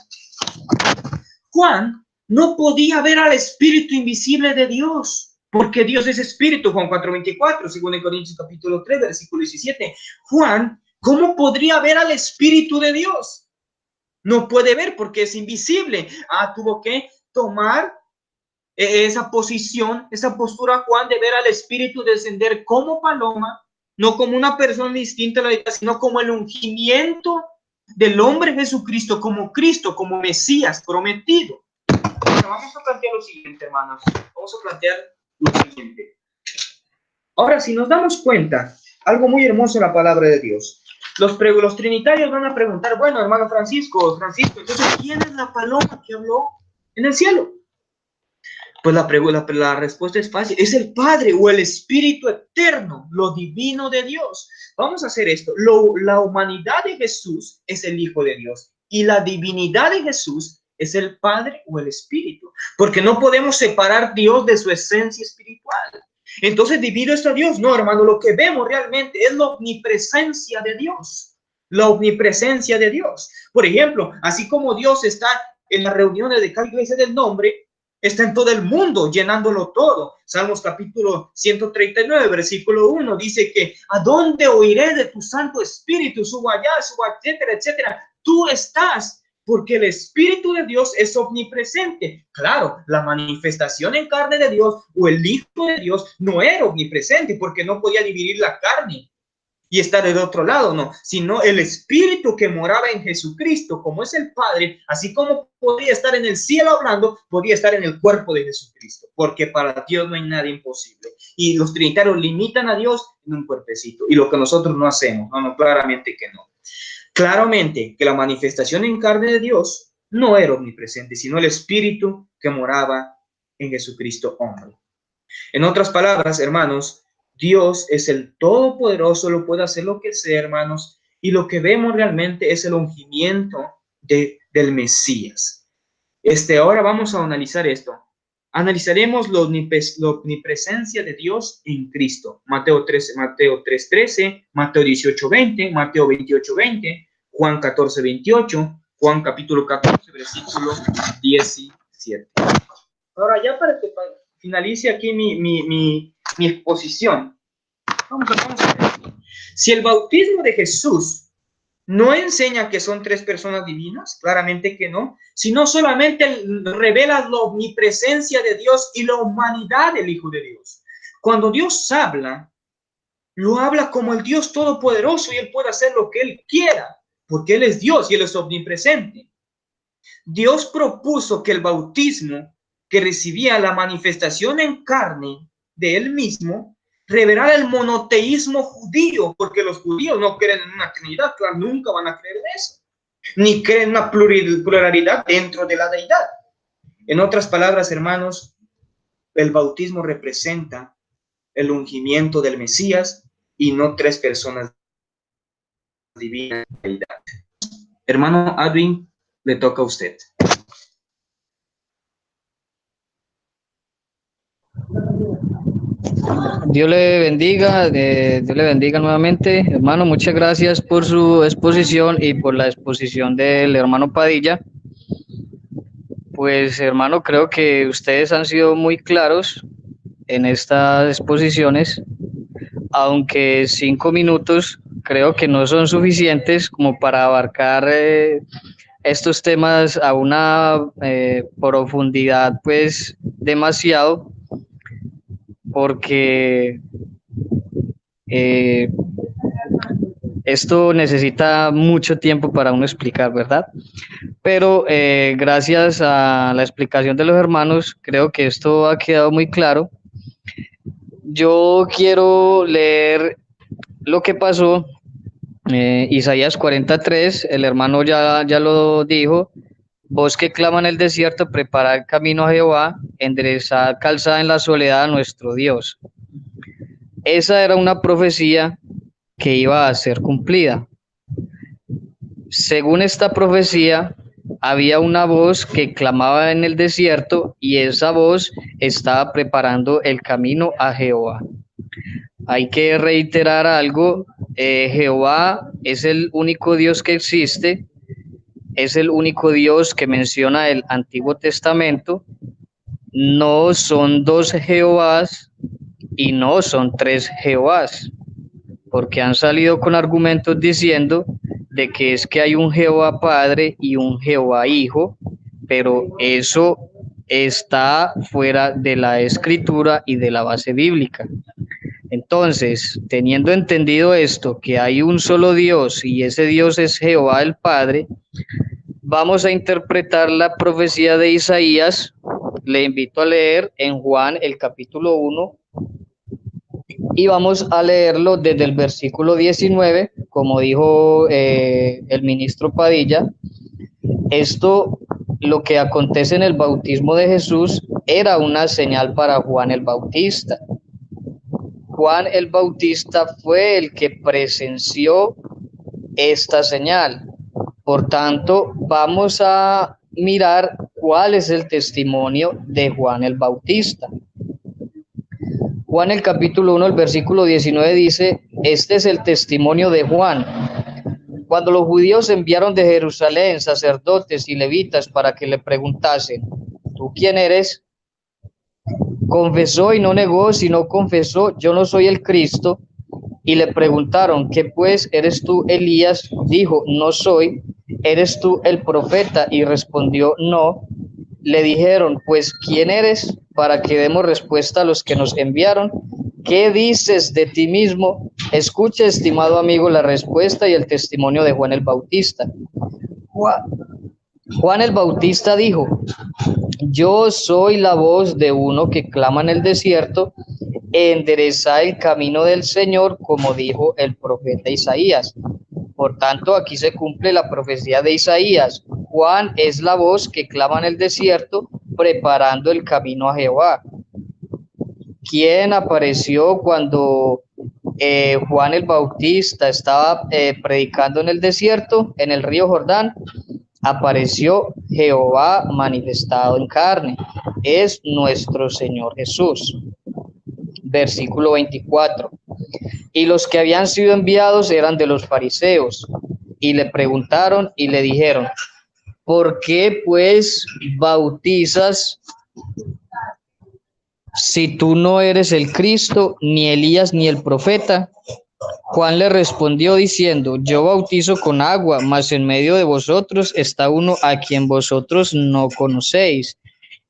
[SPEAKER 1] Juan no podía ver al Espíritu invisible de Dios, porque Dios es Espíritu, Juan 4:24, 2 Corintios capítulo 3, versículo 17. Juan, ¿cómo podría ver al Espíritu de Dios? No puede ver porque es invisible. Tuvo que tomar esa posición, esa postura, Juan, de ver al Espíritu descender como paloma, no como una persona distinta a la deidad, sino como el ungimiento del hombre Jesucristo, como Cristo, como Mesías prometido. Ahora vamos a plantear lo siguiente, hermanos. Vamos a plantear lo siguiente. Ahora, si nos damos cuenta, algo muy hermoso en la palabra de Dios. Los trinitarios van a preguntar, bueno, hermano Francisco, entonces, ¿quién es la paloma que habló en el cielo? Pues la respuesta es fácil, es el Padre o el Espíritu eterno, lo divino de Dios. Vamos a hacer esto. La humanidad de Jesús es el Hijo de Dios y la divinidad de Jesús es el Padre o el Espíritu, porque no podemos separar Dios de su esencia espiritual. Entonces, ¿divino está Dios? No, hermano, lo que vemos realmente es la omnipresencia de Dios. La omnipresencia de Dios. Por ejemplo, así como Dios está en las reuniones de cada iglesia del nombre, está en todo el mundo, llenándolo todo. Salmos capítulo 139, versículo 1, dice que ¿a dónde oiré de tu Santo Espíritu? Subo allá, etcétera, etcétera. Tú estás, porque el Espíritu de Dios es omnipresente. Claro, la manifestación en carne de Dios o el Hijo de Dios no era omnipresente porque no podía dividir la carne y estar del otro lado, no, sino el Espíritu que moraba en Jesucristo, como es el Padre, así como podía estar en el cielo hablando, podía estar en el cuerpo de Jesucristo, porque para Dios no hay nada imposible. Y los trinitarios limitan a Dios en un cuerpecito, y lo que nosotros no hacemos, no, claramente que no. Claramente que la manifestación en carne de Dios no era omnipresente, sino el Espíritu que moraba en Jesucristo hombre. En otras palabras, hermanos, Dios es el Todopoderoso, lo puede hacer lo que sea, hermanos, y lo que vemos realmente es el ungimiento del Mesías. Ahora vamos a analizar esto. Analizaremos la omnipresencia de Dios en Cristo. Mateo 3:13, Mateo 18:20, Mateo 28:20, Juan 14:28, Juan capítulo 14, versículo 17. Ahora ya para que finalice aquí mi exposición. Vamos a ver. Si el bautismo de Jesús no enseña que son tres personas divinas, claramente que no, sino solamente revela la omnipresencia de Dios y la humanidad del Hijo de Dios. Cuando Dios habla, lo habla como el Dios todopoderoso y Él puede hacer lo que Él quiera, porque Él es Dios y Él es omnipresente. Dios propuso que el bautismo que recibía la manifestación en carne de Él mismo revelar el monoteísmo judío, porque los judíos no creen en una trinidad, claro, nunca van a creer en eso, ni creen en una pluralidad dentro de la deidad. En otras palabras, hermanos, el bautismo representa el ungimiento del Mesías y no tres personas divinas de la deidad. Hermano Adwin, le toca a usted.
[SPEAKER 3] Dios le bendiga nuevamente, hermano. Muchas gracias por su exposición y por la exposición del hermano Padilla. Pues, hermano, creo que ustedes han sido muy claros en estas exposiciones, aunque 5 minutos creo que no son suficientes como para abarcar estos temas a una profundidad, pues, demasiado, porque esto necesita mucho tiempo para uno explicar, ¿verdad? Pero gracias a la explicación de los hermanos, creo que esto ha quedado muy claro. Yo quiero leer lo que pasó, Isaías 43, el hermano ya lo dijo: voz que clama en el desierto, preparad camino a Jehová, enderezad calzada en la soledad a nuestro Dios. Esa era una profecía que iba a ser cumplida. Según esta profecía, había una voz que clamaba en el desierto y esa voz estaba preparando el camino a Jehová. Hay que reiterar algo: Jehová es el único Dios que existe, es el único Dios que menciona el Antiguo Testamento. No son dos Jehovás y no son tres Jehovás, porque han salido con argumentos diciendo de que es que hay un Jehová Padre y un Jehová Hijo, pero eso está fuera de la Escritura y de la base bíblica. Entonces, teniendo entendido esto, que hay un solo Dios y ese Dios es Jehová el Padre, vamos a interpretar la profecía de Isaías. Le invito a leer en Juan el capítulo 1 y vamos a leerlo desde el versículo 19, como dijo el ministro Padilla. Esto, lo que acontece en el bautismo de Jesús, era una señal para Juan el Bautista. Juan el Bautista fue el que presenció esta señal. Por tanto, vamos a mirar cuál es el testimonio de Juan el Bautista. Juan el capítulo 1, el versículo 19 dice: este es el testimonio de Juan. Cuando los judíos enviaron de Jerusalén sacerdotes y levitas para que le preguntasen: ¿tú quién eres? Confesó y no negó, sino confesó: yo no soy el Cristo. Y le preguntaron: ¿qué pues? ¿Eres tú Elías? Dijo: no soy. ¿Eres tú el profeta? Y respondió: no. Le dijeron: pues ¿quién eres? Para que demos respuesta a los que nos enviaron. ¿Qué dices de ti mismo? Escucha, estimado amigo, la respuesta y el testimonio de Juan el Bautista. Juan el Bautista dijo: yo soy la voz de uno que clama en el desierto, enderezad el camino del Señor, como dijo el profeta Isaías. Por tanto, aquí se cumple la profecía de Isaías. Juan es la voz que clama en el desierto, preparando el camino a Jehová. ¿Quién apareció cuando Juan el Bautista estaba predicando en el desierto, en el río Jordán? Apareció Jehová manifestado en carne. Es nuestro Señor Jesús. Versículo 24. Y los que habían sido enviados eran de los fariseos, y le preguntaron y le dijeron: ¿por qué pues bautizas si tú no eres el Cristo, ni Elías, ni el profeta? Juan le respondió diciendo: yo bautizo con agua, mas en medio de vosotros está uno a quien vosotros no conocéis.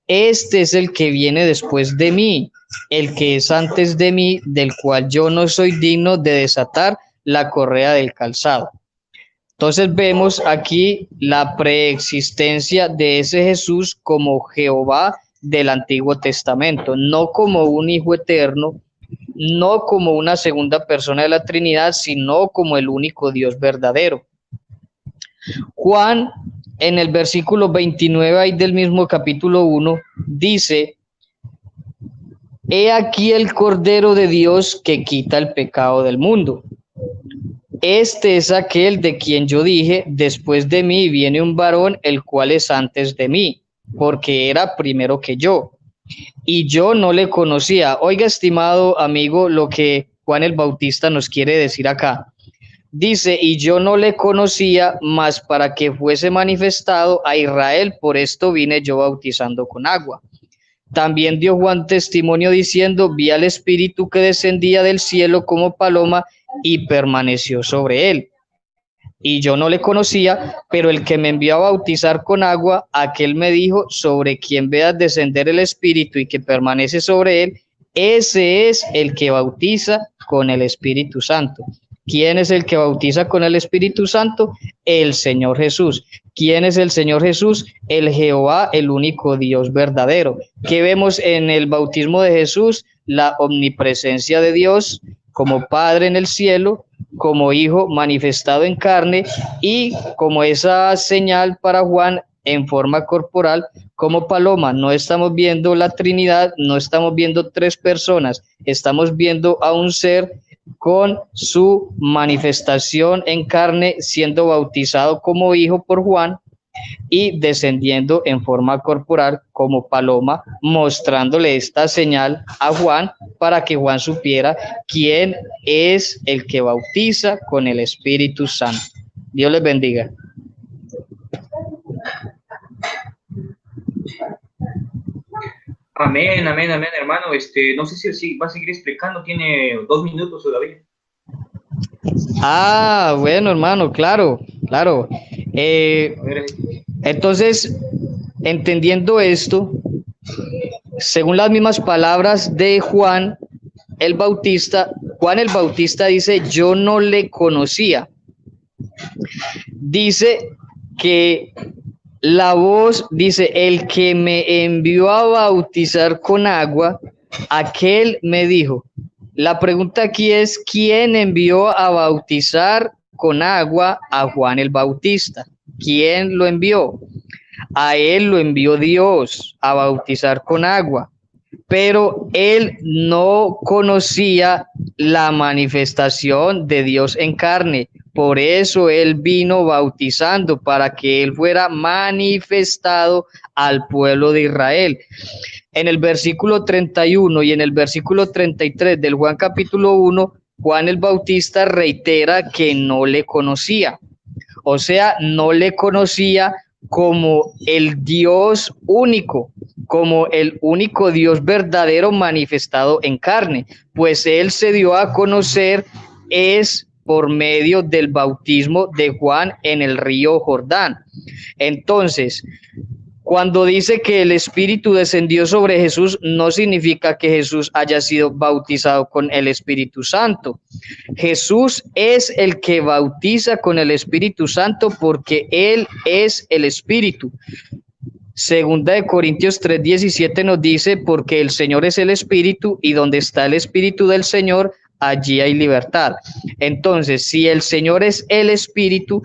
[SPEAKER 3] Este es el que viene después de mí, el que es antes de mí, del cual yo no soy digno de desatar la correa del calzado. Entonces vemos aquí la preexistencia de ese Jesús como Jehová del Antiguo Testamento, no como un hijo eterno, no como una segunda persona de la Trinidad, sino como el único Dios verdadero. Juan, en el versículo 29 ahí del mismo capítulo 1, dice: he aquí el Cordero de Dios que quita el pecado del mundo. Este es aquel de quien yo dije: después de mí viene un varón, el cual es antes de mí, porque era primero que yo, y yo no le conocía. Oiga, estimado amigo, lo que Juan el Bautista nos quiere decir acá. Dice: y yo no le conocía, mas para que fuese manifestado a Israel, por esto vine yo bautizando con agua. También dio Juan testimonio diciendo: vi al Espíritu que descendía del cielo como paloma y permaneció sobre él. Y yo no le conocía, pero el que me envió a bautizar con agua, aquel me dijo: sobre quien veas descender el Espíritu y que permanece sobre él, ese es el que bautiza con el Espíritu Santo. ¿Quién es el que bautiza con el Espíritu Santo? El Señor Jesús. ¿Quién es el Señor Jesús? El Jehová, el único Dios verdadero. ¿Qué vemos en el bautismo de Jesús? La omnipresencia de Dios como Padre en el cielo, como Hijo manifestado en carne, y como esa señal para Juan en forma corporal como paloma. No estamos viendo la Trinidad, no estamos viendo tres personas, estamos viendo a un ser con su manifestación en carne, siendo bautizado como hijo por Juan y descendiendo en forma corporal como paloma, mostrándole esta señal a Juan para que Juan supiera quién es el que bautiza con el Espíritu Santo. Dios les bendiga.
[SPEAKER 1] Amén, amén, amén, hermano. No sé si va a seguir explicando, tiene 2 minutos todavía.
[SPEAKER 3] Ah, bueno, hermano, claro. Entonces, entendiendo esto, según las mismas palabras de Juan el Bautista dice: yo no le conocía. Dice que la voz, dice: el que me envió a bautizar con agua, aquel me dijo. La pregunta aquí es: ¿quién envió a bautizar con agua a Juan el Bautista? ¿Quién lo envió? A él lo envió Dios a bautizar con agua, pero él no conocía la manifestación de Dios en carne. Por eso él vino bautizando, para que él fuera manifestado al pueblo de Israel. En el versículo 31 y en el versículo 33 del Juan capítulo 1, Juan el Bautista reitera que no le conocía. O sea, no le conocía como el Dios único, como el único Dios verdadero manifestado en carne, pues él se dio a conocer es por medio del bautismo de Juan en el río Jordán. Entonces, cuando dice que el Espíritu descendió sobre Jesús, no significa que Jesús haya sido bautizado con el Espíritu Santo. Jesús es el que bautiza con el Espíritu Santo porque Él es el Espíritu. Segunda de Corintios 3:17 nos dice, porque el Señor es el Espíritu y donde está el Espíritu del Señor, allí hay libertad. Entonces, si el Señor es el Espíritu,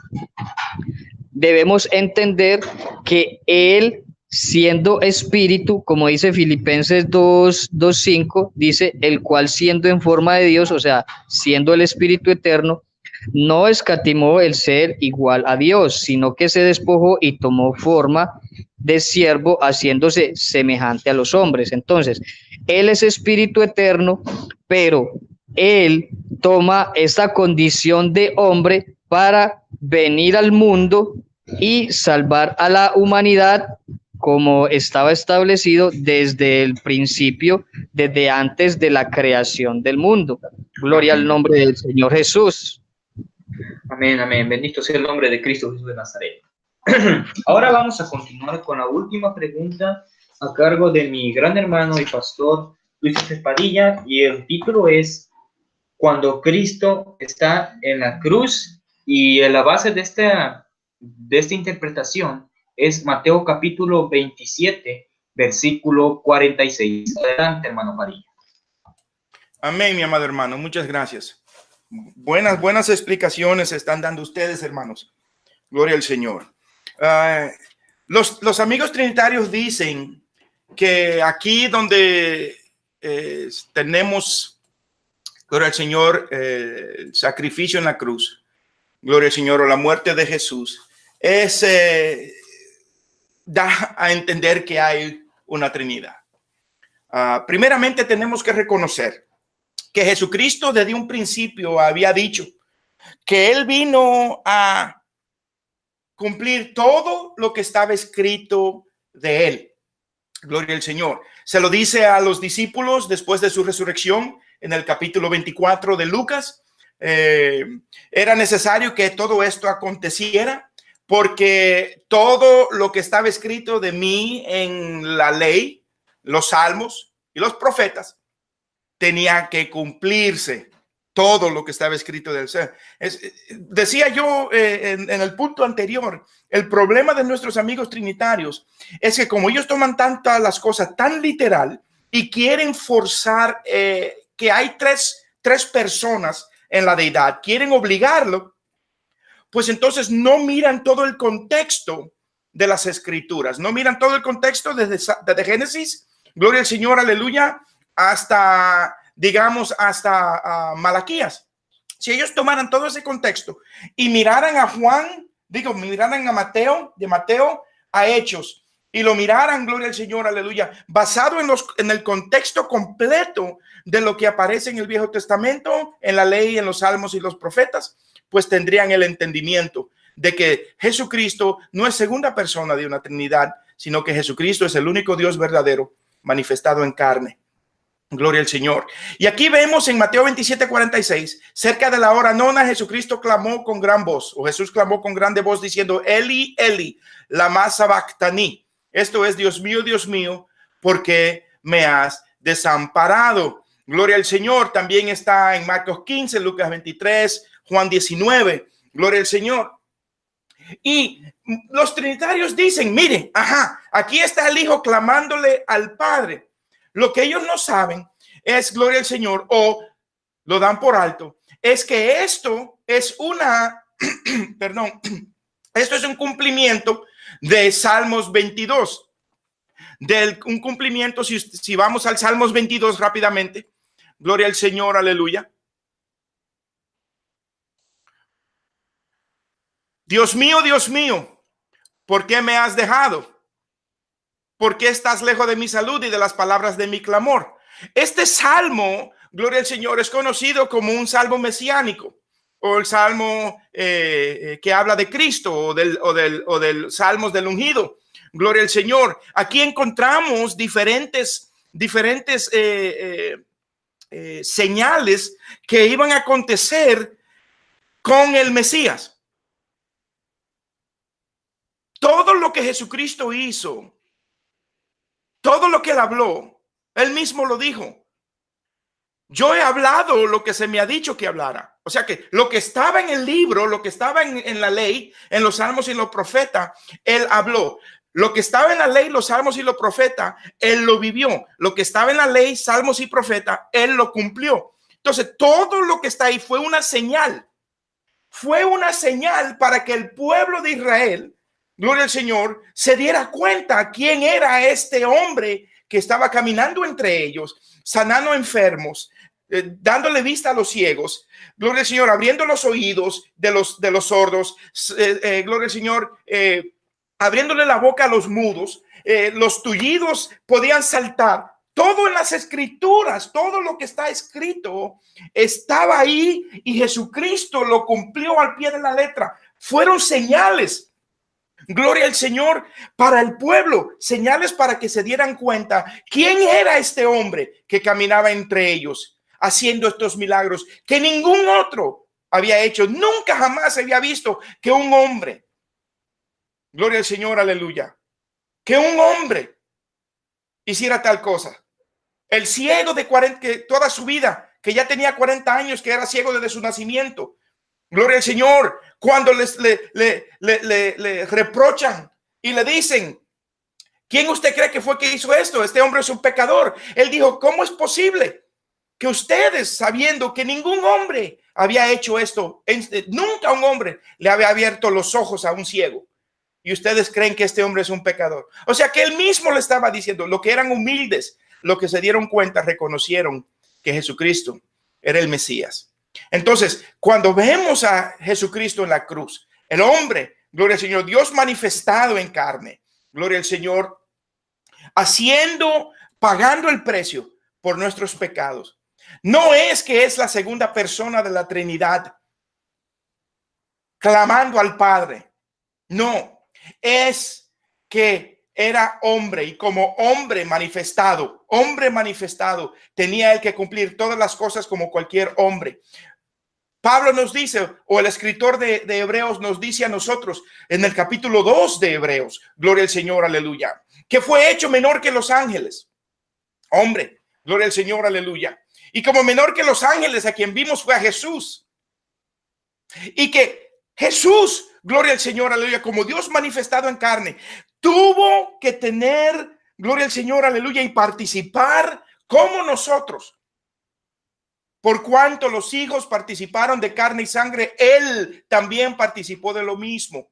[SPEAKER 3] debemos entender que Él, siendo Espíritu, como dice Filipenses 2:5, dice, el cual siendo en forma de Dios, o sea, siendo el Espíritu eterno, no escatimó el ser igual a Dios, sino que se despojó y tomó forma de siervo, haciéndose semejante a los hombres. Entonces, Él es Espíritu eterno, pero Él toma esta condición de hombre para venir al mundo y salvar a la humanidad como estaba establecido desde el principio, desde antes de la creación del mundo. Gloria al nombre del Señor Jesús.
[SPEAKER 1] Amén, amén. Bendito sea el nombre de Cristo Jesús de Nazaret. Ahora vamos a continuar con la última pregunta a cargo de mi gran hermano y pastor Luis Padilla, y el título es Cuando Cristo está en la cruz, y la base de esta interpretación es Mateo capítulo 27, versículo 46. Adelante, hermano Padilla.
[SPEAKER 2] Amén, mi amado hermano. Muchas gracias. Buenas explicaciones están dando ustedes, hermanos. Gloria al Señor. Los amigos trinitarios dicen que aquí donde tenemos, gloria al Señor, el sacrificio en la cruz, gloria al Señor, o la muerte de Jesús, da a entender que hay una Trinidad. Primeramente tenemos que reconocer que Jesucristo desde un principio había dicho que Él vino a cumplir todo lo que estaba escrito de Él. Gloria al Señor. Se lo dice a los discípulos después de su resurrección en el capítulo 24 de Lucas. Era necesario que todo esto aconteciera porque todo lo que estaba escrito de mí en la ley, los salmos y los profetas tenía que cumplirse. Todo lo que estaba escrito del ser. Decía yo en el punto anterior, el problema de nuestros amigos trinitarios es que como ellos toman tantas las cosas tan literal y quieren forzar que hay tres personas en la deidad, quieren obligarlo, pues entonces no miran todo el contexto de las escrituras, no miran todo el contexto desde Génesis, gloria al Señor, aleluya, hasta, digamos, hasta Malaquías. Si ellos tomaran todo ese contexto y miraran a Juan, miraran a Mateo, de Mateo a Hechos, y lo miraran, gloria al Señor, aleluya, basado en el contexto completo de lo que aparece en el Viejo Testamento, en la ley, en los salmos y los profetas, pues tendrían el entendimiento de que Jesucristo no es segunda persona de una Trinidad, sino que Jesucristo es el único Dios verdadero manifestado en carne. Gloria al Señor. Y aquí vemos en Mateo 27:46, cerca de la hora nona, Jesucristo clamó con gran voz, o Jesús clamó con grande voz diciendo, Eli, Eli, lama sabactani. Esto es, Dios mío, ¿por qué me has desamparado? Gloria al Señor. También está en Marcos 15, Lucas 23, Juan 19. Gloria al Señor. Y los trinitarios dicen, miren, aquí está el Hijo clamándole al Padre. Lo que ellos no saben es, gloria al Señor, o lo dan por alto, es que esto es esto es un cumplimiento de Salmos 22. Un cumplimiento, si vamos al Salmos 22 rápidamente, gloria al Señor, aleluya. Dios mío, ¿por qué me has dejado? ¿Por qué estás lejos de mi salud y de las palabras de mi clamor? Este salmo, gloria al Señor, es conocido como un salmo mesiánico, o el salmo que habla de Cristo, o del salmos del ungido. Gloria al Señor. Aquí encontramos diferentes señales que iban a acontecer con el Mesías. Todo lo que Jesucristo hizo, todo lo que él habló, él mismo lo dijo. Yo he hablado lo que se me ha dicho que hablara. O sea que lo que estaba en el libro, lo que estaba en la ley, en los salmos y los profetas, él habló. Lo que estaba en la ley, los salmos y los profetas, él lo vivió. Lo que estaba en la ley, salmos y profetas, él lo cumplió. Entonces, todo lo que está ahí fue una señal. Fue una señal para que el pueblo de Israel, gloria al Señor, se diera cuenta quién era este hombre que estaba caminando entre ellos, sanando enfermos, dándole vista a los ciegos, gloria al Señor, abriendo los oídos de los sordos, gloria al Señor, abriéndole la boca a los mudos, los tullidos podían saltar. Todo en las escrituras, todo lo que está escrito estaba ahí y Jesucristo lo cumplió al pie de la letra. Fueron señales, gloria al Señor, para el pueblo, señales para que se dieran cuenta quién era este hombre que caminaba entre ellos, haciendo estos milagros que ningún otro había hecho. Nunca jamás se había visto que un hombre, gloria al Señor, aleluya, que un hombre hiciera tal cosa. El ciego de 40, que toda su vida, que ya tenía 40 años, que era ciego desde su nacimiento. Gloria al Señor. Cuando le reprochan y le dicen, ¿quién usted cree que fue que hizo esto? Este hombre es un pecador. Él dijo, ¿cómo es posible que ustedes, sabiendo que ningún hombre había hecho esto, nunca un hombre le había abierto los ojos a un ciego, y ustedes creen que este hombre es un pecador? O sea que él mismo le estaba diciendo, lo que eran humildes, lo que se dieron cuenta, reconocieron que Jesucristo era el Mesías. Entonces, cuando vemos a Jesucristo en la cruz, el hombre, gloria al Señor, Dios manifestado en carne, gloria al Señor, pagando el precio por nuestros pecados. No es que es la segunda persona de la Trinidad clamando al Padre. No, es que era hombre, y como hombre manifestado, tenía él que cumplir todas las cosas como cualquier hombre. Pablo nos dice, o el escritor de Hebreos nos dice a nosotros en el capítulo 2 de Hebreos, gloria al Señor, aleluya, que fue hecho menor que los ángeles. Hombre, gloria al Señor, aleluya. Y como menor que los ángeles, a quien vimos fue a Jesús. Y que Jesús, gloria al Señor, aleluya, como Dios manifestado en carne, tuvo que tener, gloria al Señor, aleluya, y participar como nosotros. Por cuanto los hijos participaron de carne y sangre, él también participó de lo mismo.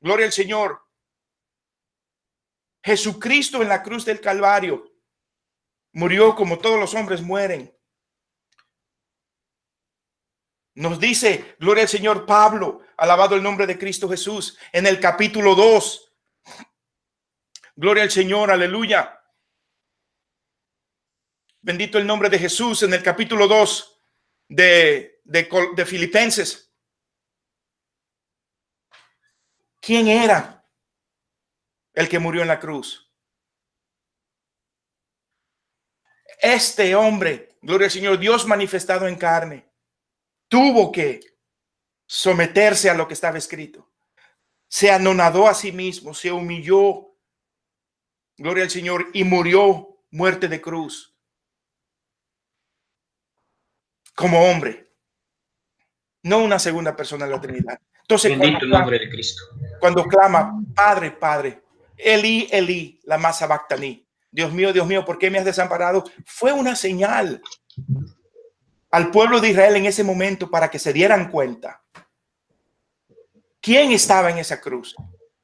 [SPEAKER 2] Gloria al Señor. Jesucristo en la cruz del Calvario murió como todos los hombres mueren. Nos dice, gloria al Señor, Pablo, alabado el nombre de Cristo Jesús, en el capítulo 2. Gloria al Señor, aleluya. Bendito el nombre de Jesús, en el capítulo 2 de Filipenses. ¿Quién era el que murió en la cruz? Este hombre, gloria al Señor, Dios manifestado en carne, tuvo que someterse a lo que estaba escrito. Se anonadó a sí mismo, se humilló, gloria al Señor, y murió muerte de cruz. Como hombre, no una segunda persona de la Trinidad. Entonces,
[SPEAKER 1] bendito el nombre de Cristo.
[SPEAKER 2] Cuando clama, Padre, Padre, Elí, Elí, lama sabactani, Dios mío, ¿por qué me has desamparado? Fue una señal al pueblo de Israel en ese momento para que se dieran cuenta quién estaba en esa cruz.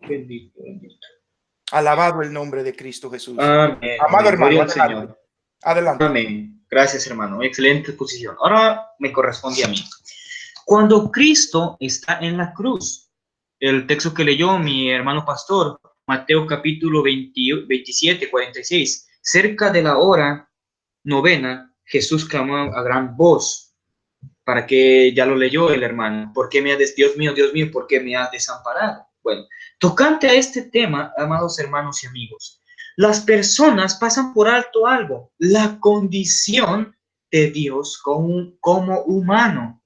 [SPEAKER 1] Bendito, bendito.
[SPEAKER 2] Alabado el nombre de Cristo Jesús.
[SPEAKER 1] Amén.
[SPEAKER 2] Amado hermano,
[SPEAKER 1] adelante. Señor.
[SPEAKER 2] Adelante.
[SPEAKER 1] Amén. Gracias, hermano. Excelente exposición. Ahora me corresponde a mí. Cuando Cristo está en la cruz, el texto que leyó mi hermano pastor, Mateo capítulo 27, 46, cerca de la hora novena, Jesús clamó a gran voz, para que ya lo leyó el hermano. ¿Por qué Dios mío, ¿por qué me has desamparado? Bueno, tocante a este tema, amados hermanos y amigos, las personas pasan por alto algo, la condición de Dios como humano.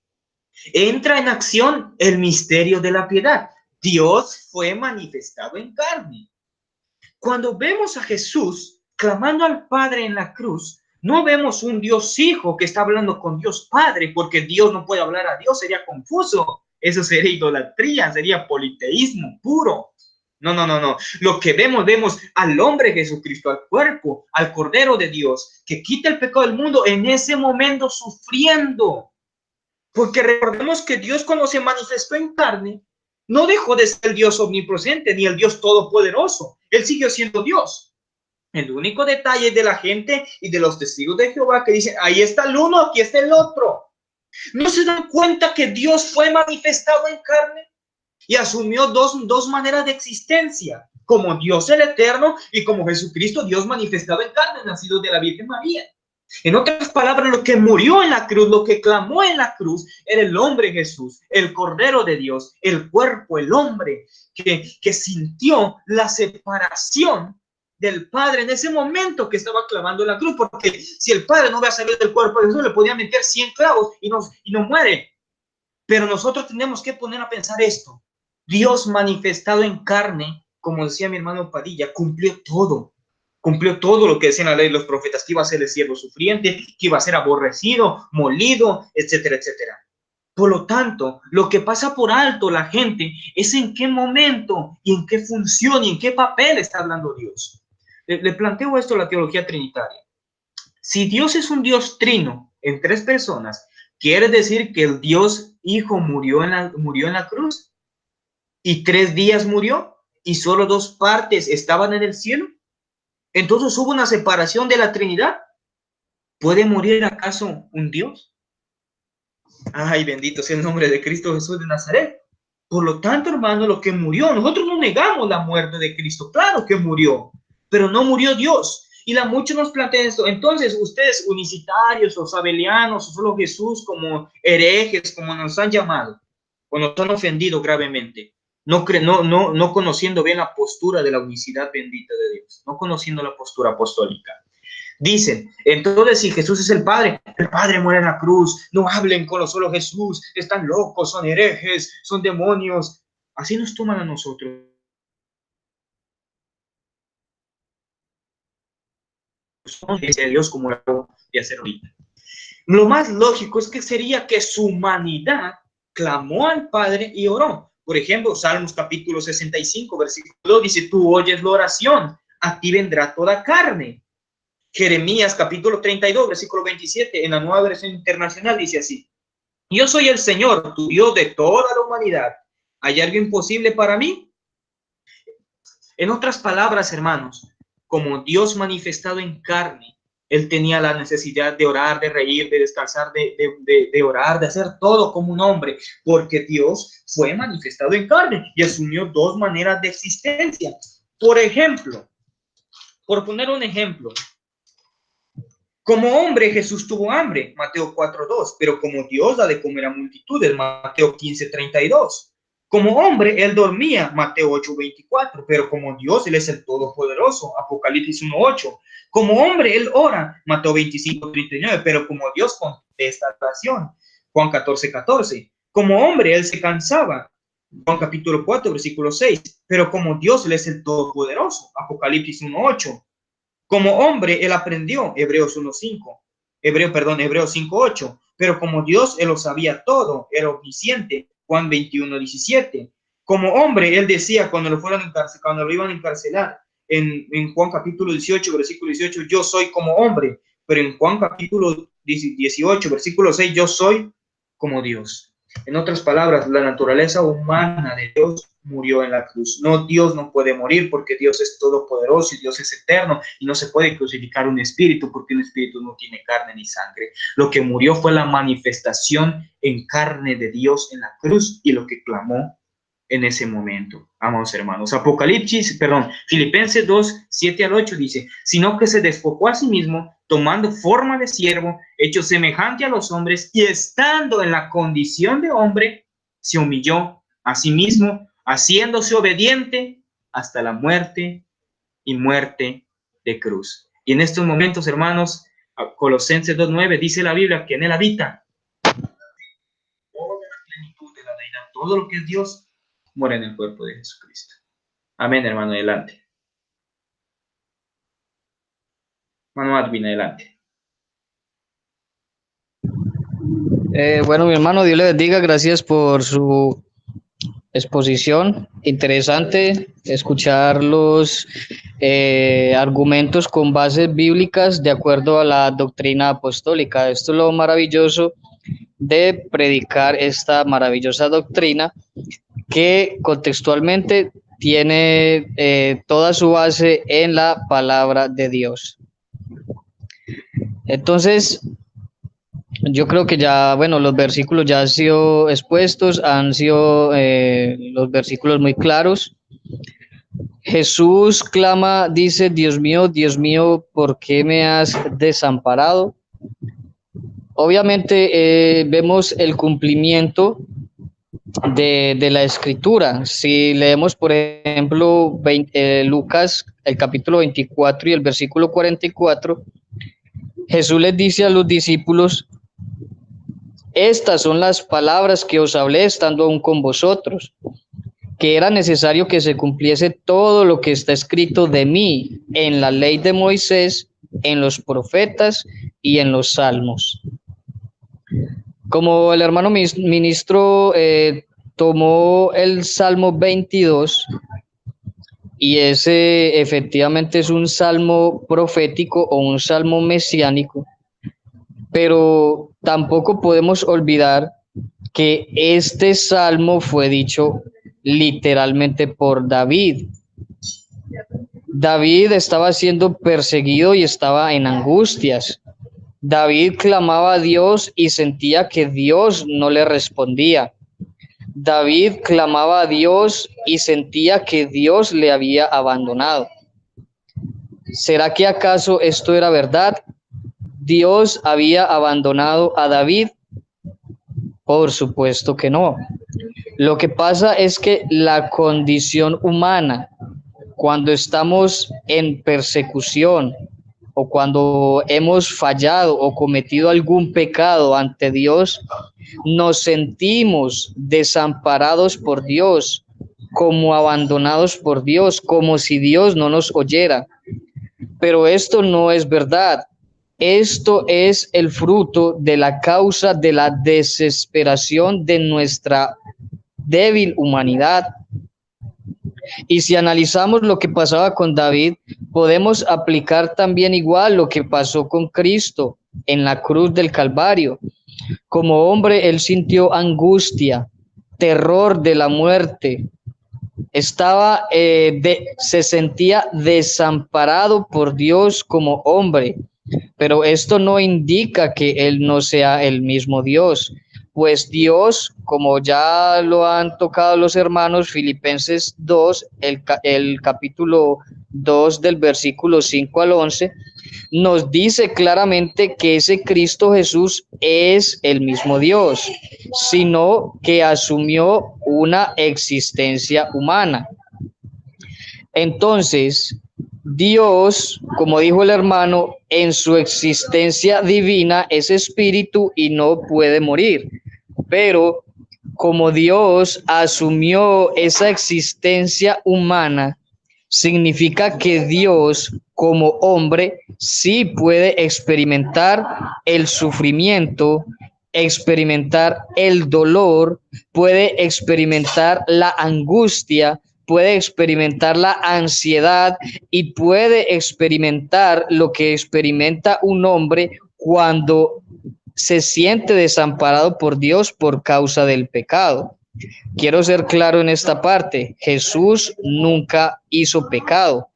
[SPEAKER 1] Entra en acción el misterio de la piedad. Dios fue manifestado en carne. Cuando vemos a Jesús clamando al Padre en la cruz, no vemos un Dios Hijo que está hablando con Dios Padre, porque Dios no puede hablar a Dios, sería confuso. Eso sería idolatría, sería politeísmo puro. No, no, no, no. Lo que vemos al hombre Jesucristo, al cuerpo, al Cordero de Dios, que quita el pecado del mundo en ese momento sufriendo. Porque recordemos que Dios, cuando se manifestó en carne, no dejó de ser el Dios omnipresente ni el Dios todopoderoso. Él siguió siendo Dios. El único detalle de la gente y de los testigos de Jehová que dicen, ahí está el uno, aquí está el otro. ¿No se dan cuenta que Dios fue manifestado en carne y asumió dos maneras de existencia? Como Dios el eterno y como Jesucristo, Dios manifestado en carne, nacido de la Virgen María. En otras palabras, lo que murió en la cruz, lo que clamó en la cruz, era el hombre Jesús, el Cordero de Dios, el cuerpo, el hombre que sintió la separación del Padre en ese momento que estaba clavando en la cruz, porque si el Padre no hubiera salido del cuerpo de Jesús, le podía meter 100 clavos y no muere. Pero nosotros tenemos que poner a pensar esto. Dios manifestado en carne, como decía mi hermano Padilla, cumplió todo lo que decían la ley de los profetas, que iba a ser el siervo sufriente, que iba a ser aborrecido, molido, etcétera, etcétera. Por lo tanto, lo que pasa por alto la gente es en qué momento y en qué función y en qué papel está hablando Dios. Le planteo esto a la teología trinitaria. Si Dios es un Dios trino en tres personas, ¿quiere decir que el Dios Hijo murió en la cruz y 3 días murió y solo 2 partes estaban en el cielo? Entonces hubo una separación de la Trinidad. ¿Puede morir acaso un Dios? Ay, bendito sea el nombre de Cristo Jesús de Nazaret. Por lo tanto, hermano, lo que murió, nosotros no negamos la muerte de Cristo. Claro que murió, pero no murió Dios. Y muchos nos plantean esto. Entonces, ustedes unicitarios o sabelianos o solo Jesús como herejes, como nos han llamado, o nos han ofendido gravemente, no conociendo bien la postura de la unicidad bendita de Dios, no conociendo la postura apostólica. Dicen, entonces si Jesús es el Padre muere en la cruz, no hablen con los solo Jesús, están locos, son herejes, son demonios. Así nos toman a nosotros. De Dios como lo voy a hacer ahorita. Lo más lógico es que sería que su humanidad clamó al Padre y oró. Por ejemplo, Salmos capítulo 65, versículo 2 dice, tú oyes la oración, a ti vendrá toda carne. Jeremías capítulo 32, versículo 27, en la Nueva Versión Internacional dice así, yo soy el Señor, tu Dios de toda la humanidad. ¿Hay algo imposible para mí? En otras palabras, hermanos, como Dios manifestado en carne, Él tenía la necesidad de orar, de reír, de descansar, de orar, de hacer todo como un hombre, porque Dios fue manifestado en carne y asumió 2 maneras de existencia. Por ejemplo, por poner un ejemplo, como hombre Jesús tuvo hambre, Mateo 4:2, pero como Dios da de comer a multitudes, Mateo 15:32. Como hombre él dormía, Mateo 8:24, pero como Dios él es el Todopoderoso, Apocalipsis 1:8. Como hombre él ora, Mateo 25:39, pero como Dios contesta la oración, Juan 14:14. Como hombre él se cansaba, Juan capítulo 4, versículo 6, pero como Dios él es el Todopoderoso, Apocalipsis 1:8. Como hombre, él aprendió, Hebreos 5:8. Pero como Dios, él lo sabía todo, era omnisciente, Juan 21:17. Como hombre, él decía cuando lo iban a encarcelar, en Juan capítulo 18, versículo 18, yo soy como hombre. Pero en Juan capítulo 18, versículo 6, yo soy como Dios. En otras palabras, la naturaleza humana de Dios murió en la cruz. No, Dios no puede morir porque Dios es todopoderoso y Dios es eterno y no se puede crucificar un espíritu porque un espíritu no tiene carne ni sangre. Lo que murió fue la manifestación en carne de Dios en la cruz y lo que clamó en ese momento. Amados hermanos, Filipenses 2:7-8 dice, sino que se despojó a sí mismo, tomando forma de siervo, hecho semejante a los hombres, y estando en la condición de hombre, se humilló a sí mismo, haciéndose obediente hasta la muerte y muerte de cruz. Y en estos momentos, hermanos, Colosenses 2:9 dice la Biblia que en él habita toda la plenitud de la deidad. Todo lo que es Dios mora en el cuerpo de Jesucristo. Amén, hermano, adelante. Hermano Advin, adelante.
[SPEAKER 3] Bueno, mi hermano, Dios le bendiga, gracias por su exposición. Interesante escuchar los argumentos con bases bíblicas de acuerdo a la doctrina apostólica. Esto es lo maravilloso de predicar esta maravillosa doctrina que contextualmente tiene toda su base en la palabra de Dios. Entonces, yo creo que ya, bueno, los versículos ya han sido expuestos, han sido los versículos muy claros. Jesús clama, dice, Dios mío, ¿por qué me has desamparado? Obviamente vemos el cumplimiento de la escritura. Si leemos, por ejemplo, Lucas, el capítulo 24 y el versículo 44, Jesús les dice a los discípulos: estas son las palabras que os hablé estando aún con vosotros, que era necesario que se cumpliese todo lo que está escrito de mí en la ley de Moisés, en los profetas y en los salmos. Como el hermano ministro tomó el Salmo 22, y ese efectivamente es un salmo profético o un salmo mesiánico, pero tampoco podemos olvidar que este salmo fue dicho literalmente por David. David estaba siendo perseguido y estaba en angustias. David clamaba a Dios y sentía que Dios no le respondía. David clamaba a Dios y sentía que Dios le había abandonado. ¿Será que acaso esto era verdad? ¿Dios había abandonado a David? Por supuesto que no. Lo que pasa es que la condición humana, cuando estamos en persecución o cuando hemos fallado o cometido algún pecado ante Dios, nos sentimos desamparados por Dios, como abandonados por Dios, como si Dios no nos oyera. Pero esto no es verdad. Esto es el fruto de la causa de la desesperación de nuestra débil humanidad. Y si analizamos lo que pasaba con David, podemos aplicar también igual lo que pasó con Cristo en la cruz del Calvario. Como hombre, él sintió angustia, terror de la muerte. Se sentía desamparado por Dios como hombre. Pero esto no indica que él no sea el mismo Dios, pues Dios, como ya lo han tocado los hermanos, Filipenses 2, el capítulo 2 del versículo 5 al 11, nos dice claramente que ese Cristo Jesús es el mismo Dios, sino que asumió una existencia humana. Entonces, Dios, como dijo el hermano, en su existencia divina es espíritu y no puede morir. Pero como Dios asumió esa existencia humana, significa que Dios, como hombre, sí puede experimentar el sufrimiento, experimentar el dolor, puede experimentar la angustia, puede experimentar la ansiedad y puede experimentar lo que experimenta un hombre cuando se siente desamparado por Dios por causa del pecado. Quiero ser claro en esta parte: Jesús nunca hizo pecado,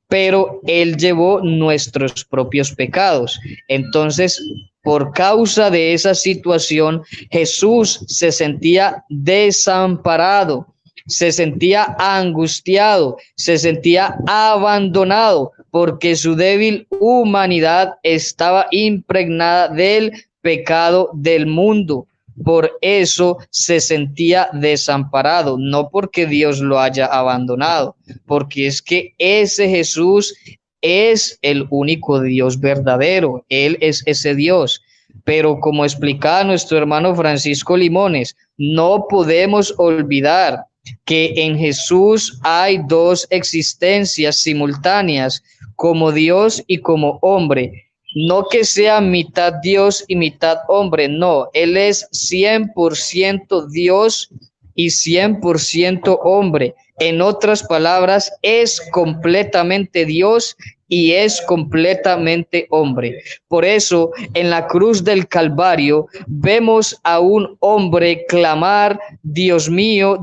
[SPEAKER 3] pero él llevó nuestros propios pecados. Entonces, por causa de esa situación, Jesús se sentía desamparado, se sentía angustiado, se sentía abandonado, porque su débil humanidad estaba impregnada del pecado del mundo. por eso se sentía desamparado, no porque Dios lo haya abandonado, porque es que ese Jesús es el único Dios verdadero, Él es ese Dios. Pero como explicaba nuestro hermano Francisco Limones, no podemos olvidar que en Jesús hay dos existencias simultáneas, como Dios y como hombre. No que sea mitad Dios y mitad hombre, no, Él es 100% Dios y 100% hombre. En otras palabras, es completamente Dios y es completamente hombre. Por eso, en la cruz del Calvario, vemos a un hombre clamar, Dios mío,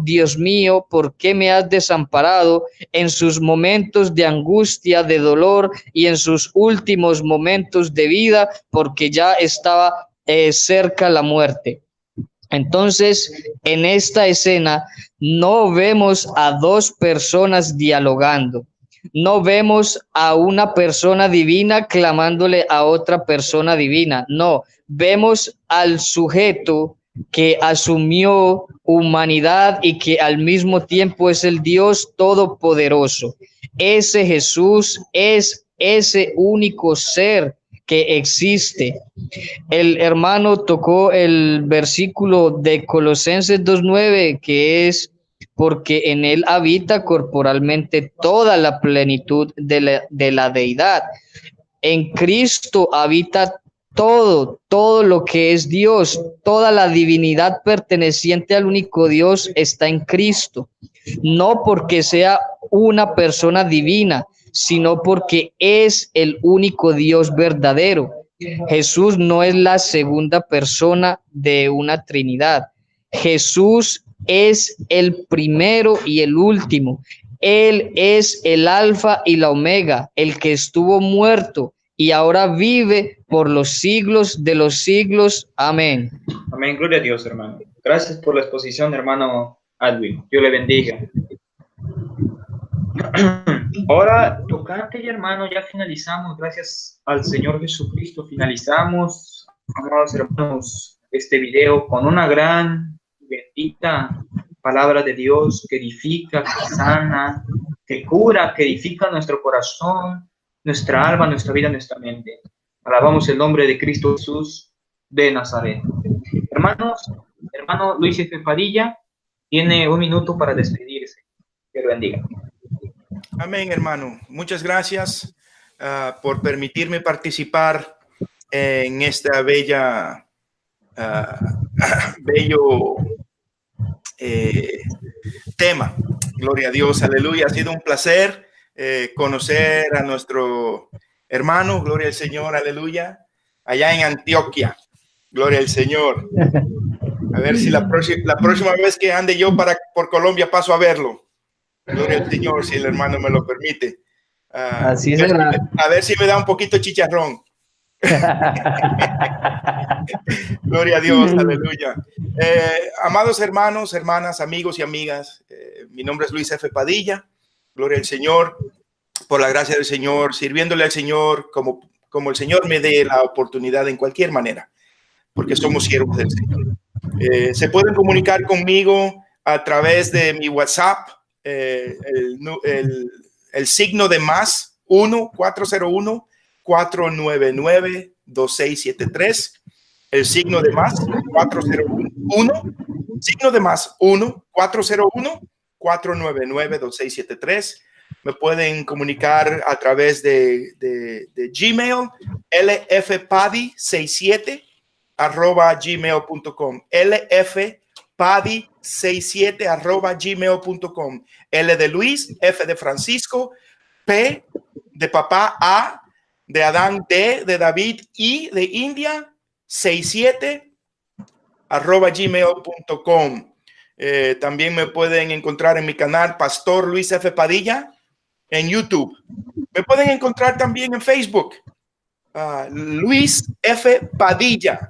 [SPEAKER 3] ¿por qué me has desamparado? En sus momentos de angustia, de dolor y en sus últimos momentos de vida, porque ya estaba cerca la muerte. Entonces, en esta escena no vemos a dos personas dialogando, no vemos a una persona divina clamándole a otra persona divina, no, vemos al sujeto que asumió humanidad y que al mismo tiempo es el Dios todopoderoso. Ese Jesús es ese único ser que existe. El hermano tocó el versículo de Colosenses 2:9, que es porque en él habita corporalmente toda la plenitud de la deidad. En Cristo habita todo lo que es Dios, toda la divinidad perteneciente al único Dios está en Cristo. No porque sea una persona divina, sino porque es el único Dios verdadero. Jesús no es la segunda persona de una Trinidad. Jesús es el primero y el último. Él es el alfa y la omega, el que estuvo muerto y ahora vive por los siglos de los siglos. Amén.
[SPEAKER 1] Amén, gloria a Dios, hermano. Gracias por la exposición, hermano Alvin. Dios le bendiga. Ahora, tocante y hermano, ya finalizamos, gracias al Señor Jesucristo, finalizamos, amados hermanos, este video con una gran, bendita palabra de Dios que edifica, que sana, que cura, que edifica nuestro corazón, nuestra alma, nuestra vida, nuestra mente. Alabamos el nombre de Cristo Jesús de Nazaret. Hermanos, hermano Luis F. Padilla tiene un minuto para despedirse. Que lo bendiga.
[SPEAKER 2] Amén, hermano. Muchas gracias por permitirme participar en esta bello tema. Gloria a Dios, aleluya. Ha sido un placer conocer a nuestro hermano, gloria al Señor, aleluya, allá en Antioquia. Gloria al Señor. A ver si la próxima vez que ande yo por Colombia paso a verlo. Gloria al Señor, si el hermano me lo permite.
[SPEAKER 3] Así será.
[SPEAKER 2] A ver si me da un poquito de chicharrón. Gloria a Dios, aleluya. Amados hermanos, hermanas, amigos y amigas, mi nombre es Luis F. Padilla. Gloria al Señor, por la gracia del Señor, sirviéndole al Señor como el Señor me dé la oportunidad en cualquier manera, porque somos siervos del Señor. Se pueden comunicar conmigo a través de mi WhatsApp. El signo de más 1-401-499-2673, el signo de más 1-401-499-2673. Me pueden comunicar a través de Gmail, lfpadi67@gmail.com, lfpadi67@gmail.com. L de Luis, F de Francisco, P de papá, A de Adán, D de David, I de India, 67@gmail.com. También me pueden encontrar en mi canal Pastor Luis F. Padilla en YouTube. Me pueden encontrar también en Facebook, Luis F. Padilla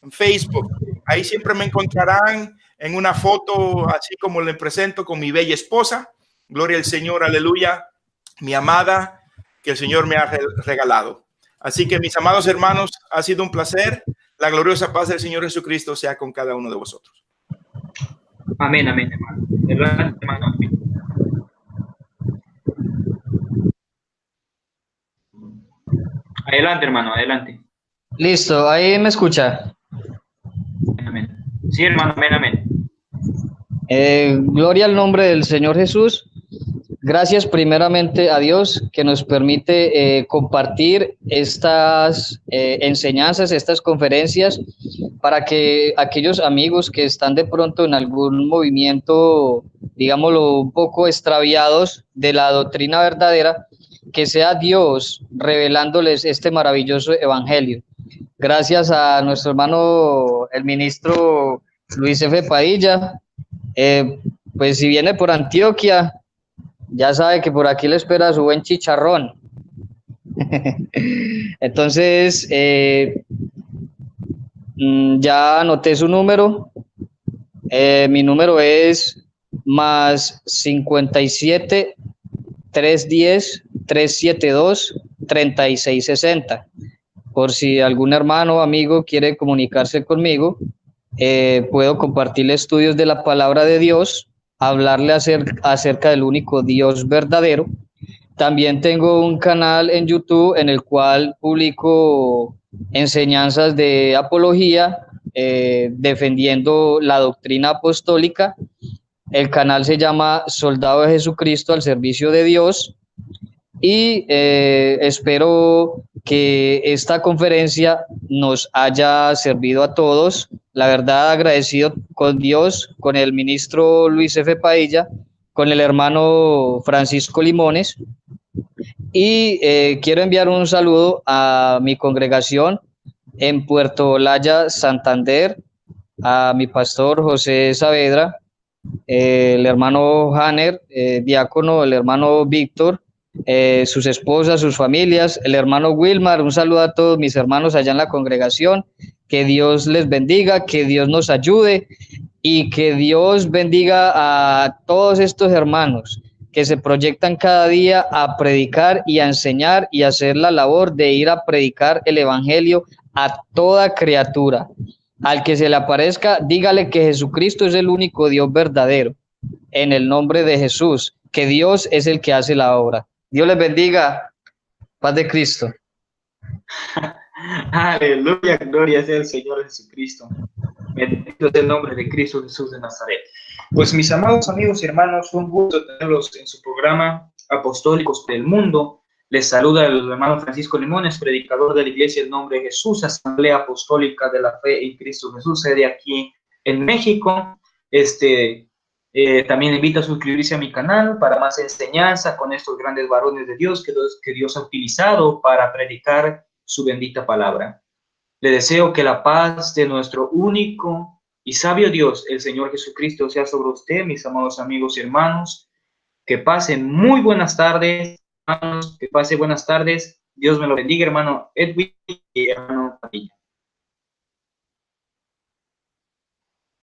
[SPEAKER 2] en Facebook. Ahí siempre me encontrarán en una foto, así como le presento, con mi bella esposa. Gloria al Señor, aleluya, mi amada, que el Señor me ha regalado. Así que, mis amados hermanos, ha sido un placer. La gloriosa paz del Señor Jesucristo sea con cada uno de vosotros.
[SPEAKER 1] Amén, amén, hermano. Adelante, hermano. Adelante, hermano, adelante.
[SPEAKER 3] Listo, ahí me escucha.
[SPEAKER 1] Amén. Sí, hermano, amén, amén.
[SPEAKER 3] Gloria al nombre del Señor Jesús. Gracias primeramente a Dios que nos permite compartir estas enseñanzas, estas conferencias, para que aquellos amigos que están de pronto en algún movimiento, digámoslo, un poco extraviados de la doctrina verdadera, que sea Dios revelándoles este maravilloso evangelio. Gracias a nuestro hermano, el ministro Luis F. Padilla, pues si viene por Antioquia, ya sabe que por aquí le espera su buen chicharrón. Entonces, ya anoté su número. Mi número es más 57 310 372 3660. Por si algún hermano o amigo quiere comunicarse conmigo, puedo compartirle estudios de la palabra de Dios, hablarle acerca del único Dios verdadero. También tengo un canal en YouTube en el cual publico enseñanzas de apología, defendiendo la doctrina apostólica. El canal se llama Soldado de Jesucristo al Servicio de Dios. Y espero que esta conferencia nos haya servido a todos. La verdad, agradecido con Dios, con el ministro Luis F. Padilla, con el hermano Francisco Limones. Y quiero enviar un saludo a mi congregación en Puerto Olaya, Santander, a mi pastor José Saavedra, el hermano Hanner, diácono, el hermano Víctor, sus esposas, sus familias, el hermano Wilmar. Un saludo a todos mis hermanos allá en la congregación. Que Dios les bendiga, que Dios nos ayude y que Dios bendiga a todos estos hermanos que se proyectan cada día a predicar y a enseñar y a hacer la labor de ir a predicar el evangelio a toda criatura. Al que se le aparezca, dígale que Jesucristo es el único Dios verdadero. En el nombre de Jesús, que Dios es el que hace la obra. Dios les bendiga. Paz de Cristo.
[SPEAKER 1] Aleluya, gloria sea el Señor Jesucristo. Bendito es el nombre de Cristo Jesús de Nazaret. Pues mis amados amigos y hermanos, un gusto tenerlos en su programa Apostólicos del Mundo. Les saluda el hermano Francisco Limones, predicador de la Iglesia El Nombre de Jesús, Asamblea Apostólica de la Fe en Cristo Jesús, sede aquí en México. También invito a suscribirse a mi canal para más enseñanza con estos grandes varones de Dios que Dios ha utilizado para predicar su bendita palabra. Le deseo que la paz de nuestro único y sabio Dios, el Señor Jesucristo, sea sobre usted, mis amados amigos y hermanos. Que pasen muy buenas tardes, hermanos, que pase buenas tardes. Dios me lo bendiga, hermano Edwin y hermano Padilla.